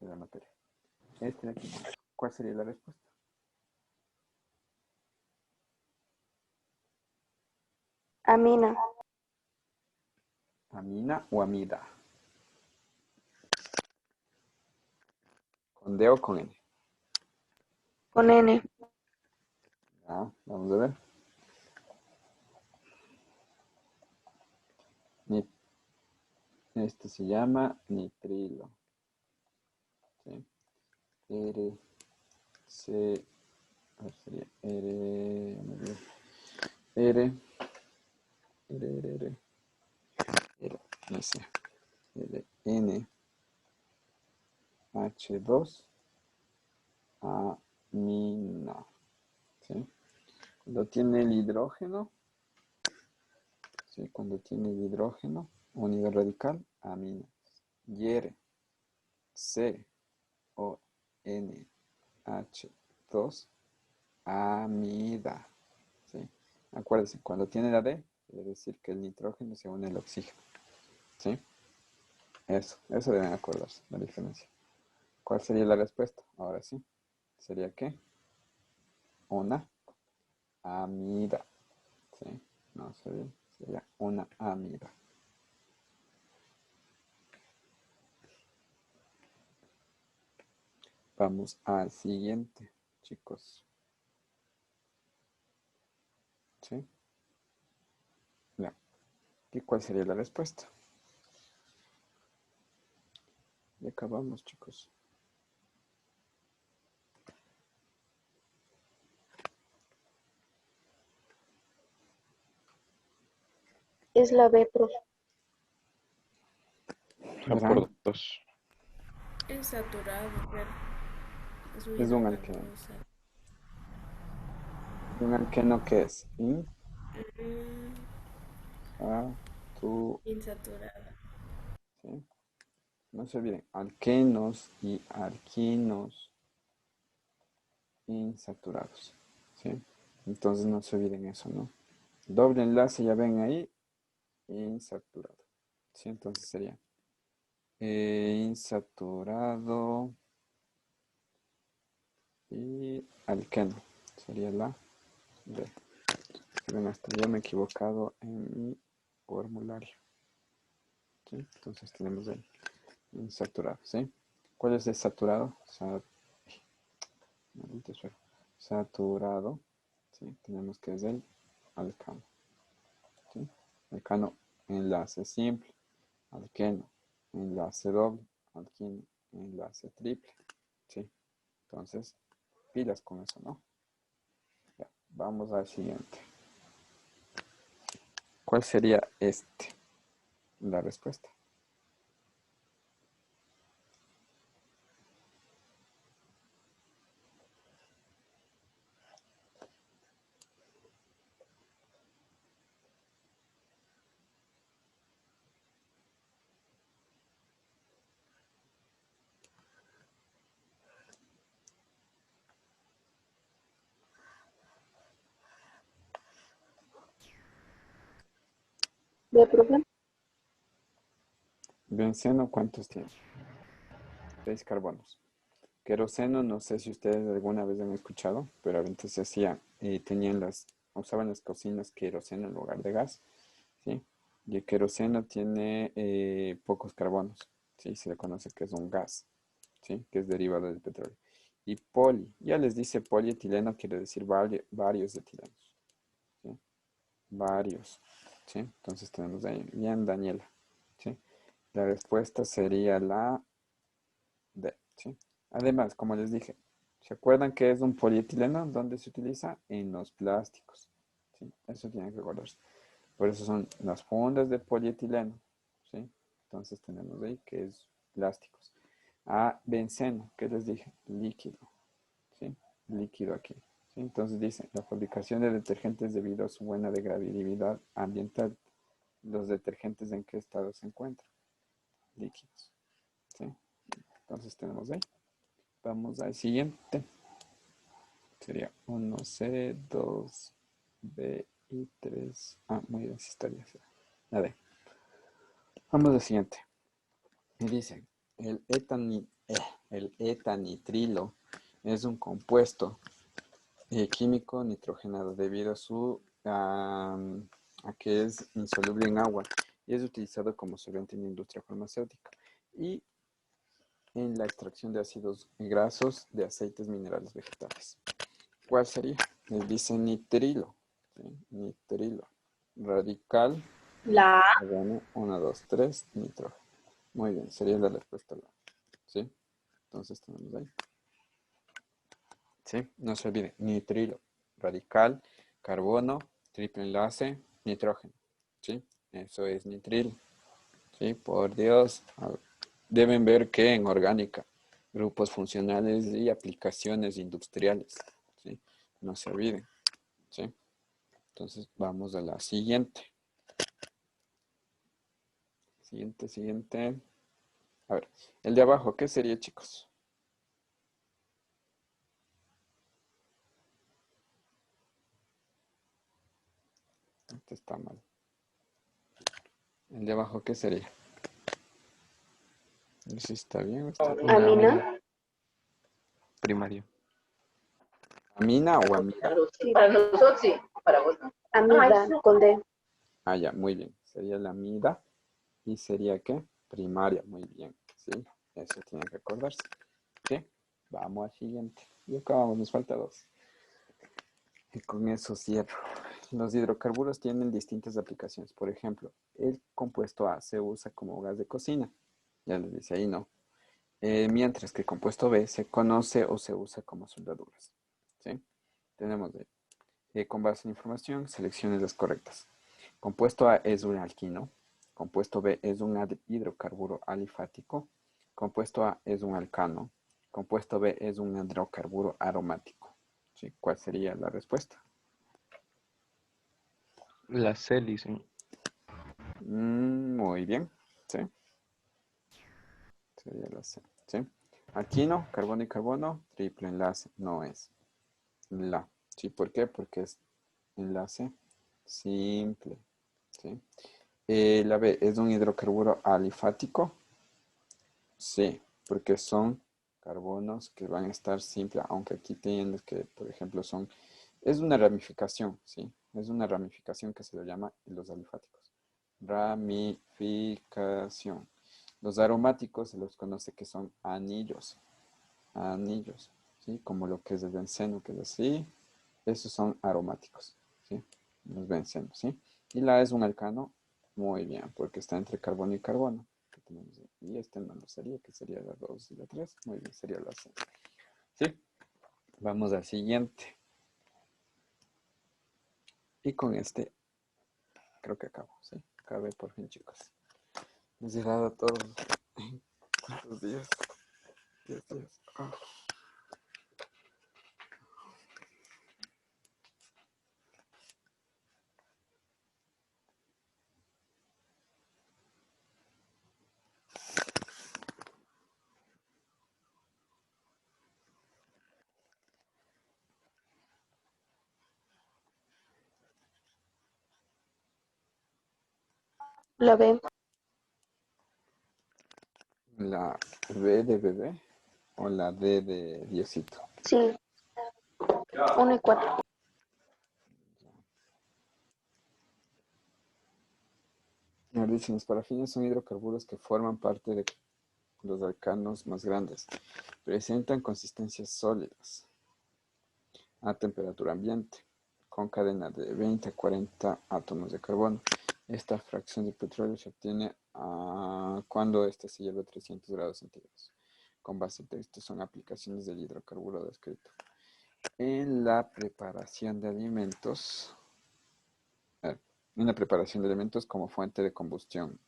de la materia. Este de aquí. ¿Cuál sería la respuesta? Amina. ¿Amina o amida? ¿Con D o con N? Con N. Ya, vamos a ver. Este se llama nitrilo. ¿Sí? R, C, a ver, sería R, R, no sé, R, N, H2, amina. ¿Sí? Cuando tiene el hidrógeno, ¿sí? Cuando tiene el hidrógeno, unidad radical, amina. Y, C, O, N, H2, amida. ¿Sí? Acuérdense, cuando tiene la D, quiere decir que el nitrógeno se une al oxígeno. ¿Sí? Eso deben acordarse, la diferencia. ¿Cuál sería la respuesta? Ahora sí. ¿Sería qué? Una amida. ¿Sí? No, sería una amida. Vamos al siguiente, chicos. ¿Sí? Ya. ¿Y cuál sería la respuesta? Y acabamos, chicos. Es la B, profe. A por dos. Es saturado, pero es muy Es un alqueno. hidroganosa. ¿Un alqueno qué es? Mm, Tu, insaturada. ¿sí? No se olviden, alquenos y alquinos insaturados. ¿Sí? Entonces no se olviden eso, ¿no? Doble enlace, ya ven ahí, insaturado. ¿Sí? Entonces sería insaturado y alqueno. Sería la B. Ven, hasta yo me he equivocado en mi formulario. ¿Sí? Entonces tenemos ahí insaturado. ¿Sí? ¿Cuál es el saturado? Saturado. ¿Sí? Tenemos que es el alcano. ¿Sí? Alcano, enlace simple. Alqueno, enlace doble. Alquino, enlace triple. ¿Sí? Entonces, pilas con eso, ¿no? Ya, vamos al siguiente. ¿Cuál sería la respuesta? B, profe. Benceno, ¿cuántos tiene? 6 carbonos. Queroseno, no sé si ustedes alguna vez han escuchado, pero antes se hacía, usaban las cocinas queroseno en lugar de gas, ¿sí? Y el queroseno tiene pocos carbonos, ¿sí? Se le conoce que es un gas, ¿sí? Que es derivado del petróleo. Y ya les dice polietileno, quiere decir varios etilenos, ¿sí? Varios, ¿sí? Entonces tenemos ahí, bien, Daniela, ¿sí? La respuesta sería la D, ¿sí? Además, como les dije, ¿se acuerdan que es un polietileno? ¿Dónde se utiliza? En los plásticos, ¿sí? Eso tienen que acordarse. Por eso son las fundas de polietileno, ¿sí? Entonces tenemos ahí que es plásticos. Benceno, ¿qué les dije? Líquido, ¿sí? Líquido aquí, ¿sí? Entonces dice, la fabricación de detergentes debido a su buena degradabilidad ambiental. ¿Los detergentes en qué estado se encuentran? Líquidos, ¿sí? Entonces tenemos ahí. Vamos al siguiente. Sería 1C, 2B y 3. Muy bien, sí estaría. A ver, vamos al siguiente. Y dice, el El etanitrilo es un compuesto químico nitrogenado debido a su a que es insoluble en agua y es utilizado como solvente en la industria farmacéutica y en la extracción de ácidos grasos de aceites minerales vegetales. ¿Cuál sería? Les dice nitrilo. ¿Sí? Nitrilo. Radical. La Carbono, 1, 2, 3, nitrógeno. Muy bien, sería la respuesta. ¿Sí? Entonces tenemos ahí. ¿Sí? No se olvide, nitrilo. Radical, carbono, triple enlace, nitrógeno. ¿Sí? Eso es nitrilo. ¿Sí? Por Dios. Deben ver que en orgánica, grupos funcionales y aplicaciones industriales. ¿Sí? No se olviden. ¿Sí? Entonces vamos a la siguiente. Siguiente. A ver, el de abajo, ¿qué sería, chicos? Este está mal. El de abajo, ¿qué sería? No sé si está bien o está mal. amina. Primario. ¿Amina o amida? Sí. Para nosotros sí, para vos no. Amida, con D. Ah, ya, muy bien. Sería la amida. ¿Y sería qué? Primaria, muy bien. Sí, eso tienen que acordarse. ¿Sí? Vamos al siguiente. Y acabamos, nos falta 2. Y con eso cierro. Los hidrocarburos tienen distintas aplicaciones. Por ejemplo, el compuesto A se usa como gas de cocina. Ya les dice ahí, ¿no? Mientras que el compuesto B se conoce o se usa como soldaduras. ¿Sí? Tenemos con base en información, selecciones las correctas. Compuesto A es un alquino. Compuesto B es un hidrocarburo alifático. Compuesto A es un alcano. Compuesto B es un hidrocarburo aromático. ¿Sí? ¿Cuál sería la respuesta? La C, dicen. Muy bien. ¿Sí? Sería la C. ¿Sí? Alquino, carbono y carbono, triple enlace. No es la. ¿Sí? ¿Por qué? Porque es enlace simple. ¿Sí? La B es un hidrocarburo alifático. Sí, porque son carbonos que van a estar simples, aunque aquí tienes que, por ejemplo, es una ramificación, ¿sí? Es una ramificación que se le llama los alifáticos. Ramificación. Los aromáticos se los conoce que son anillos, ¿sí? Como lo que es el benceno, que es así. Esos son aromáticos, ¿sí? Los bencenos, ¿sí? Y la es un alcano, muy bien, porque está entre carbono y carbono. Y este no lo sería, que sería la 2 y la 3. Muy bien, sería la C. ¿Sí? Vamos al siguiente. Y con este, creo que acabo, ¿sí? Acabé por fin, chicos. Les he dado todos. ¿Cuántos días? 10 días. Oh. La B. La B de bebé o la D de Diosito. Sí. 1 y 4. Nos dicen, los parafines son hidrocarburos que forman parte de los alcanos más grandes. Presentan consistencias sólidas a temperatura ambiente, con cadena de 20 a 40 átomos de carbono. Esta fracción de petróleo se obtiene cuando este se hierve a 300 grados centígrados. Con base en texto son aplicaciones del hidrocarburo descrito. En la preparación de alimentos, como fuente de combustión.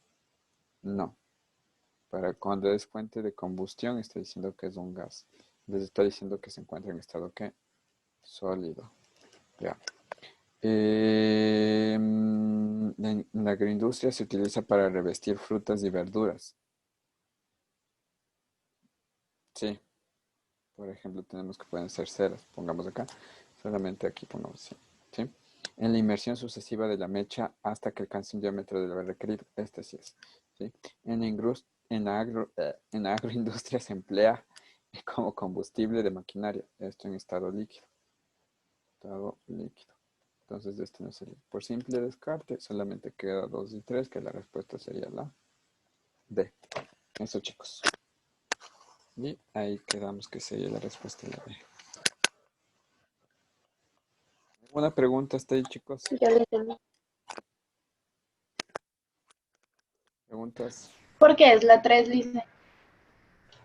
No. Para cuando es fuente de combustión, está diciendo que es un gas. Les está diciendo que se encuentra en estado ¿qué? Sólido. Ya. En la agroindustria se utiliza para revestir frutas y verduras. Sí. Por ejemplo, tenemos que pueden ser ceras. Pongamos acá. Solamente aquí pongamos sí. ¿Sí? En la inmersión sucesiva de la mecha hasta que alcance un diámetro del haber requerido. Este sí es. ¿Sí? En la agroindustria se emplea como combustible de maquinaria. Esto en estado líquido. Estado líquido. Entonces, este no sería. Por simple descarte, solamente queda 2 y 3, que la respuesta sería la D. Eso, chicos. Y ahí quedamos que sería la respuesta la D. ¿Alguna pregunta hasta ahí, chicos? Ya lo entendí. ¿Preguntas? ¿Por qué es la 3, Lice?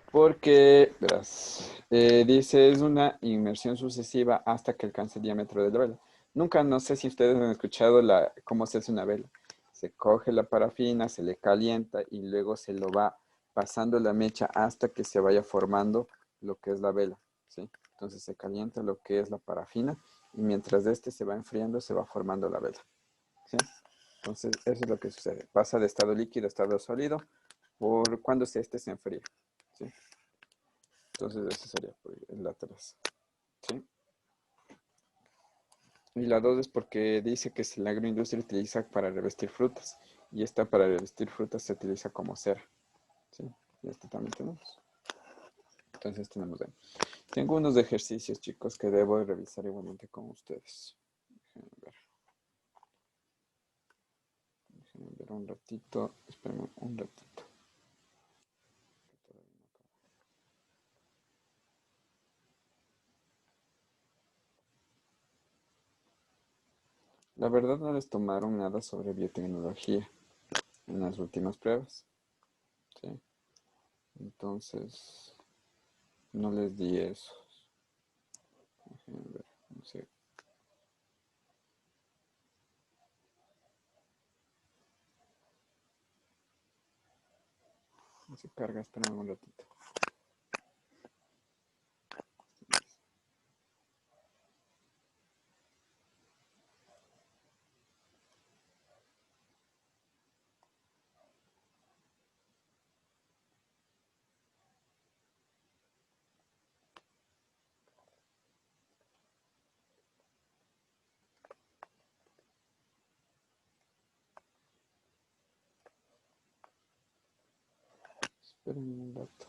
Porque, verás, dice es una inmersión sucesiva hasta que alcance el diámetro de la vela. Nunca, no sé si ustedes han escuchado cómo se hace una vela. Se coge la parafina, se le calienta y luego se lo va pasando la mecha hasta que se vaya formando lo que es la vela, ¿sí? Entonces se calienta lo que es la parafina y mientras este se va enfriando se va formando la vela, ¿sí? Entonces eso es lo que sucede. Pasa de estado líquido a estado sólido por cuando este se enfría, ¿sí? Entonces eso sería la 3. ¿Sí? Y la 2 es porque dice que la agroindustria utiliza para revestir frutas. Y esta para revestir frutas se utiliza como cera. ¿Sí? Y esta también tenemos. Entonces tenemos ahí. Tengo unos ejercicios, chicos, que debo revisar igualmente con ustedes. Déjenme ver. Déjenme ver un ratito. Espérenme un ratito. La verdad no les tomaron nada sobre biotecnología en las últimas pruebas. ¿Sí? Entonces, no les di eso. Déjenme ver, no sé. No se carga, espérame un ratito. Espérenme un rato.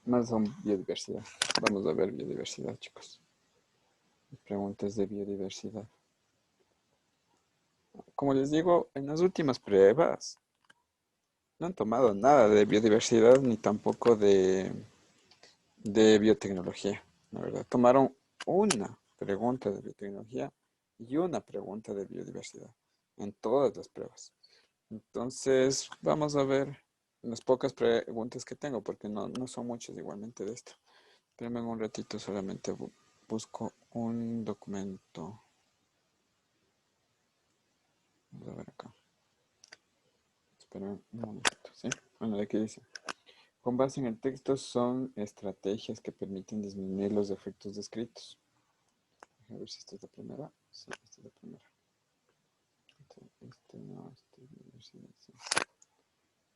Más son biodiversidad. Vamos a ver biodiversidad, chicos. Preguntas de biodiversidad. Como les digo, en las últimas pruebas no han tomado nada de biodiversidad ni tampoco de biotecnología. La verdad, tomaron una pregunta de biotecnología y una pregunta de biodiversidad en todas las pruebas. Entonces, vamos a ver las pocas preguntas que tengo, porque no son muchas igualmente de esto. Espérenme un ratito, solamente busco un documento. Vamos a ver acá. Esperen un momentito, ¿sí? Bueno, de aquí dice. Con base en el texto son estrategias que permiten disminuir los efectos descritos. A ver si esta es la primera. Sí, esta es la primera. Este no, este es universidad, sí.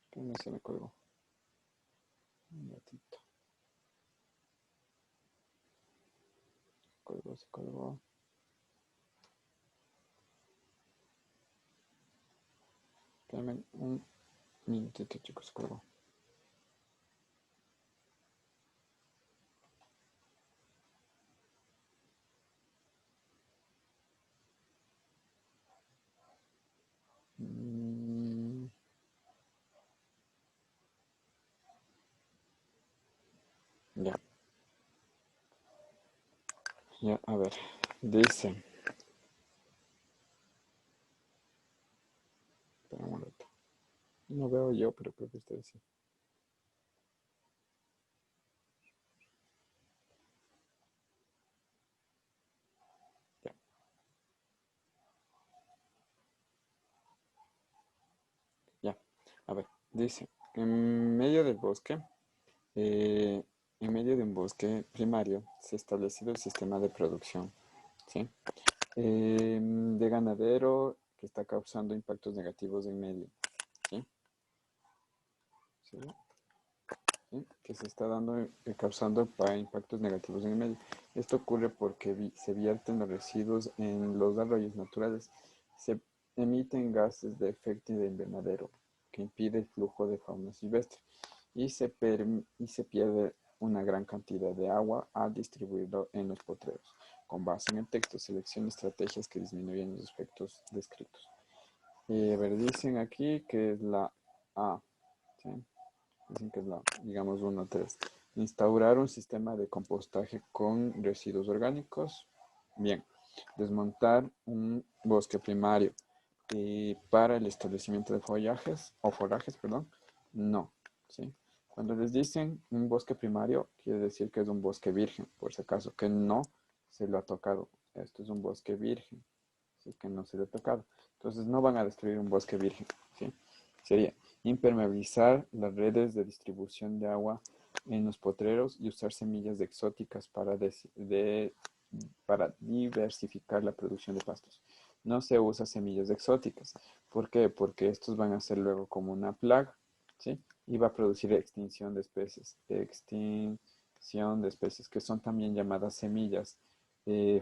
Espérenme, se me colgó. Un ratito. Se colgó. Espérenme un minutito, chicos, se colgó. Ya. Ya, a ver. Dice. Espera un rato. No veo yo, pero creo que ustedes sí. Ya. Ya. A ver, dice. En medio del bosque, eh, en medio de un bosque primario, se ha establecido el sistema de producción, ¿sí? De ganadero que está causando impactos negativos en medio, ¿sí? ¿Sí? ¿sí? Que se está dando, causando para impactos negativos en el medio. Esto ocurre porque se vierten los residuos en los arroyos naturales. Se emiten gases de efecto invernadero que impide el flujo de fauna silvestre y se pierde una gran cantidad de agua al distribuirlo en los potreros. Con base en el texto, selecciona estrategias que disminuyen los efectos descritos. A ver, dicen aquí que es la A, ¿sí? Dicen que es la, digamos, 1, 3. Instaurar un sistema de compostaje con residuos orgánicos. Bien. Desmontar un bosque primario. Para el establecimiento de follajes, o forrajes, perdón, no, ¿sí? Cuando les dicen un bosque primario, quiere decir que es un bosque virgen, por si acaso, que no se lo ha tocado. Esto es un bosque virgen, ¿sí? Que no se lo ha tocado. Entonces no van a destruir un bosque virgen, ¿sí? Sería impermeabilizar las redes de distribución de agua en los potreros y usar semillas exóticas para diversificar la producción de pastos. No se usa semillas exóticas. ¿Por qué? Porque estos van a ser luego como una plaga, ¿sí? Y va a producir extinción de especies. Extinción de especies que son también llamadas semillas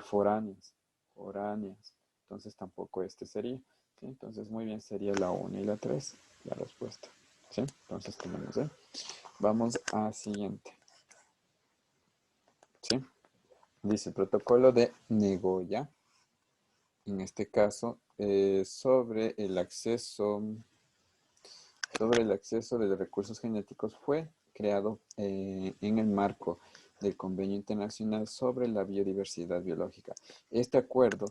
foráneas. Foráneas. Entonces tampoco este sería. ¿Sí? Entonces muy bien sería la 1 y la 3 la respuesta. ¿Sí? Entonces tenemos, ¿eh? Vamos a siguiente. ¿Sí? Dice protocolo de Nagoya. En este caso, sobre el acceso de los recursos genéticos fue creado en el marco del Convenio Internacional sobre la Biodiversidad Biológica. Este acuerdo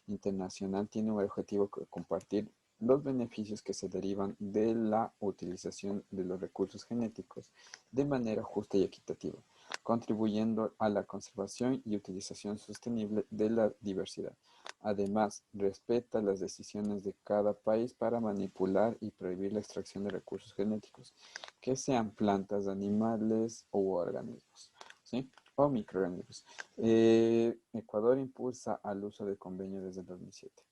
internacional tiene un objetivo de compartir los beneficios que se derivan de la utilización de los recursos genéticos de manera justa y equitativa, contribuyendo a la conservación y utilización sostenible de la diversidad. Además, respeta las decisiones de cada país para manipular y prohibir la extracción de recursos genéticos, que sean plantas, animales u organismos, ¿sí? O microorganismos. Ecuador impulsa al uso del convenio desde el 2007.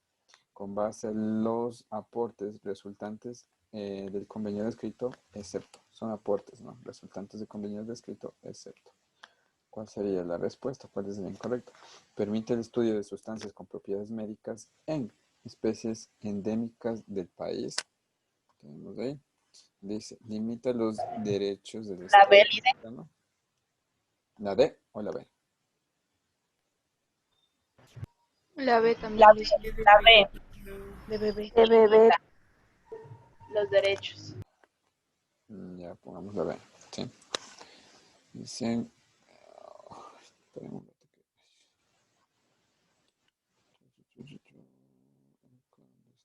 Con base en los aportes resultantes del convenio descrito, excepto. Son aportes, ¿no? Resultantes del convenio descrito, excepto. ¿Cuál sería la respuesta? ¿Cuál es la incorrecta? Permite el estudio de sustancias con propiedades médicas en especies endémicas del país. Tenemos ahí. Dice, limita los derechos del La Estado B, mexicano. ¿La D o la B? La B la también B, dice. la B, De bebé. de bebé, los derechos. Ya, pongamos la B. ¿Sí? Dicen, esperemos un rato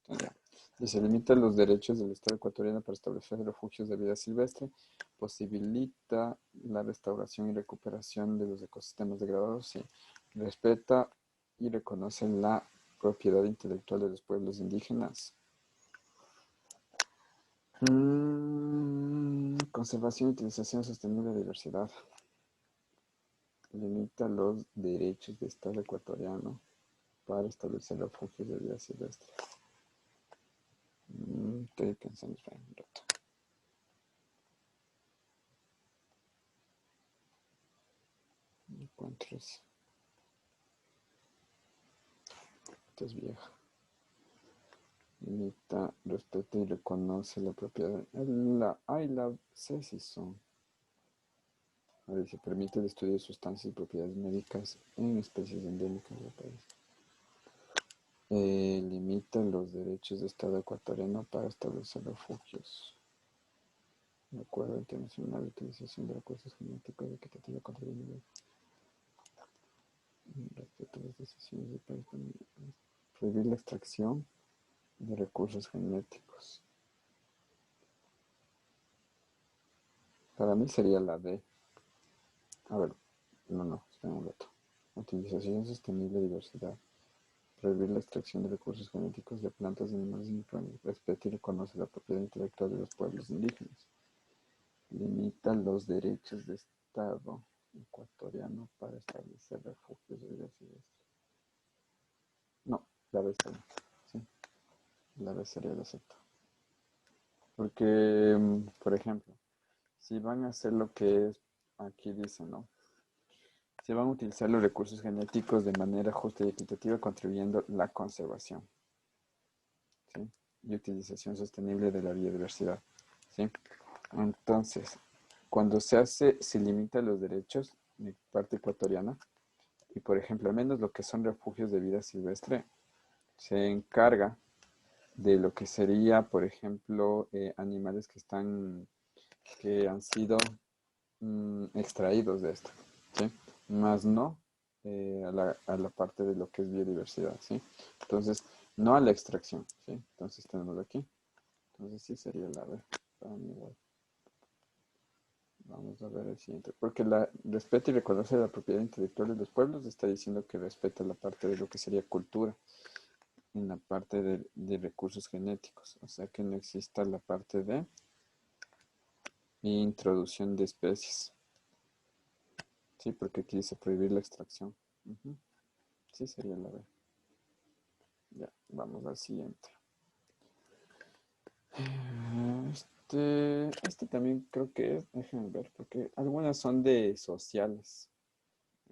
ya. Dice, limita los derechos del Estado ecuatoriano para establecer refugios de vida silvestre, posibilita la restauración y recuperación de los ecosistemas degradados, sí. Respeta y reconoce la propiedad intelectual de los pueblos indígenas. Conservación y utilización sostenible de diversidad. Limita los derechos del Estado ecuatoriano para establecer refugios de vida silvestre. Estoy pensando un rato. Encuentros. Esta es vieja. Limita, respeta y reconoce la propiedad. La A y la C sí son. A ver, se permite el estudio de sustancias y propiedades médicas en especies endémicas del país. Limita los derechos de Estado ecuatoriano para establecer refugios. De acuerdo internacional de utilización de recursos genéticos equitativa contribuyendo. Respeta las decisiones del país. Prohibir la extracción de recursos genéticos. Para mí sería la D. A ver, no, espera un rato. Utilización sostenible de diversidad. Prohibir la extracción de recursos genéticos de plantas, animales y microorganismos. Respeta y reconoce la propiedad intelectual de los pueblos indígenas. Limita los derechos de Estado ecuatoriano para establecer refugios de vida silvestre. No, la B está bien. Sí, la B sería el acepto. Porque, por ejemplo, si van a hacer lo que es, aquí dice, ¿no? Se van a utilizar los recursos genéticos de manera justa y equitativa, contribuyendo a la conservación, ¿sí? Y utilización sostenible de la biodiversidad, ¿sí? Entonces, cuando se hace, se limita los derechos de parte ecuatoriana y, por ejemplo, al menos lo que son refugios de vida silvestre, se encarga de lo que sería, por ejemplo, animales que han sido extraídos de esto, ¿sí? Más no a la parte de lo que es biodiversidad, ¿sí? Entonces, no a la extracción, ¿sí? Entonces tenemos aquí. Entonces sí sería la B, para mí igual. Vamos a ver el siguiente. Porque la respeta y reconoce la propiedad intelectual de los pueblos, está diciendo que respeta la parte de lo que sería cultura, en la parte de recursos genéticos. O sea que no exista la parte de introducción de especies. Sí, porque aquí dice prohibir la extracción. Ujú. Sí, sería la B. Ya, vamos al siguiente. Este también creo que es, déjenme ver, porque algunas son de sociales.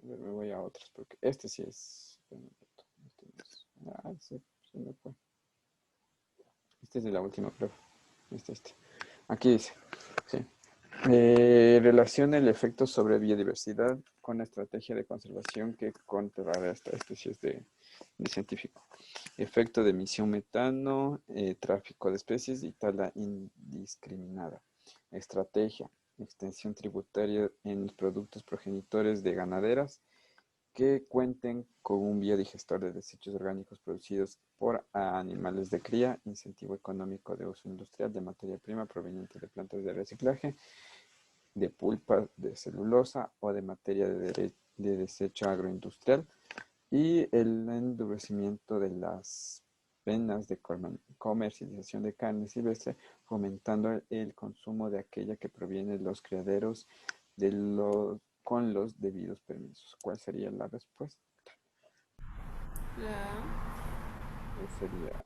A ver, me voy a otras, porque este sí es. Este no es. Ah, se me fue. Este es de la última prueba. Este. Aquí dice, sí. Relaciona el efecto sobre biodiversidad con la estrategia de conservación que controlará esta. Este sí es de científico. Efecto de emisión metano, tráfico de especies y tala indiscriminada. Estrategia, extensión tributaria en los productos progenitores de ganaderas que cuenten con un biodigestor de desechos orgánicos producidos por animales de cría, incentivo económico de uso industrial de materia prima proveniente de plantas de reciclaje, de pulpa de celulosa o de materia de desecho agroindustrial, y el endurecimiento de las penas de comercialización de carne silvestre, fomentando el consumo de aquella que proviene de los criaderos con los debidos permisos. ¿Cuál sería la respuesta? La Sería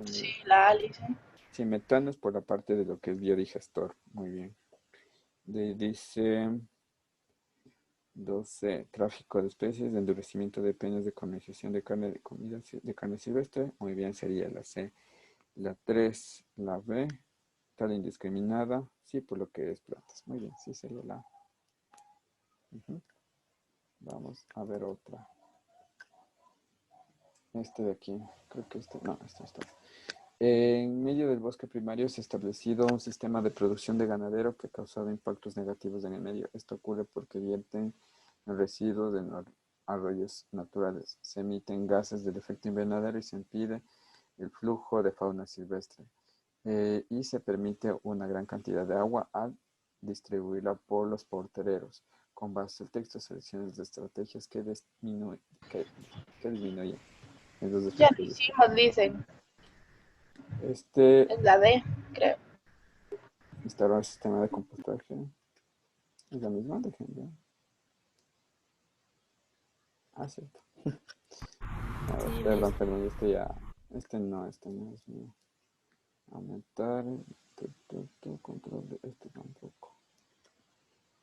Sí, la Alice. sí, metano es por la parte de lo que es biodigestor. Muy bien. Dice 12, tráfico de especies, de endurecimiento de penas de comercialización de carne de comida de carne silvestre. Muy bien, sería la C. La 3, la B, tal indiscriminada. Sí, por lo que es plantas. Muy bien, sí sería la A. Ujú. Vamos a ver otra. Este de aquí, creo que no, este está. En medio del bosque primario se ha establecido un sistema de producción de ganadero que ha causado impactos negativos en el medio. Esto ocurre porque vierten residuos en arroyos naturales, se emiten gases del efecto invernadero y se impide el flujo de fauna silvestre. Y se permite una gran cantidad de agua al distribuirla por los portereros. Con base al texto, selecciones de estrategias que disminuyen los Ya lo efectos de esto. hicimos, dicen. Este Es la D, creo. instalar el sistema de compostaje. ¿Es la misma? Déjenme ver. Ah, cierto. A ver, sí, perdón, este no es mío. Aumentar, control de este tampoco.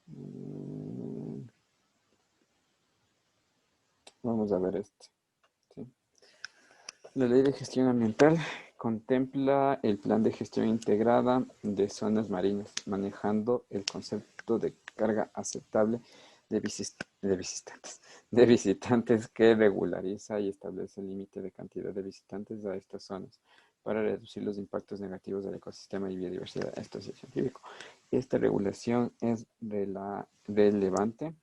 Mm, Vamos a ver este. ¿Sí? La ley de gestión ambiental contempla el plan de gestión integrada de zonas marinas, manejando el concepto de carga aceptable de visitantes que regulariza y establece el límite de cantidad de visitantes a estas zonas para reducir los impactos negativos del ecosistema y biodiversidad. Esto sí es científico. Esta regulación es relevante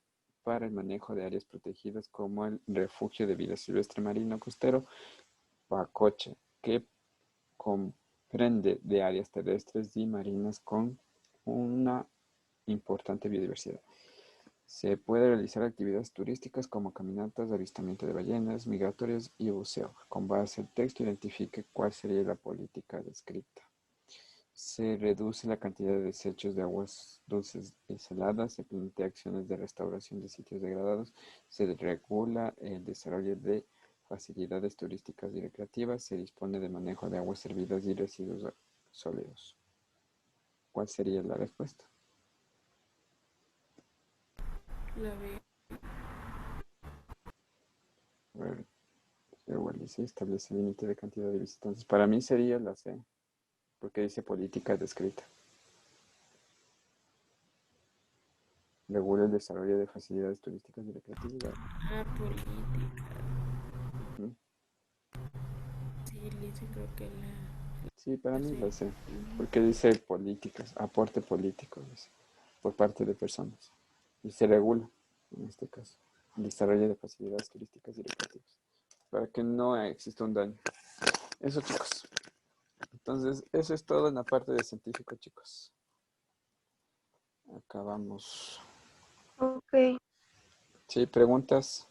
para el manejo de áreas protegidas como el refugio de vida silvestre marino costero Pacoche, que comprende de áreas terrestres y marinas con una importante biodiversidad. Se puede realizar actividades turísticas como caminatas, avistamiento de ballenas migratorias y buceo. Con base al texto, identifique cuál sería la política descrita. Se reduce la cantidad de desechos de aguas dulces y saladas, se plantea acciones de restauración de sitios degradados, se regula el desarrollo de facilidades turísticas y recreativas, se dispone de manejo de aguas servidas y residuos sólidos. ¿Cuál sería la respuesta? La B. A ver, igual dice, establece límite de cantidad de visitantes. Para mí sería la C, porque dice política descrita. Regula el desarrollo de facilidades turísticas y recreativas. Ah, política. ¿Mm? Sí, Lisa, creo que la... Sí, para mí Sí. la C, porque dice políticas, aporte político, dice, por parte de personas. Y se regula, en este caso, el desarrollo de facilidades turísticas y recreativas, para que no exista un daño. Eso, chicos. Entonces, eso es todo en la parte de científico, chicos. Acabamos. Ok. Sí, preguntas.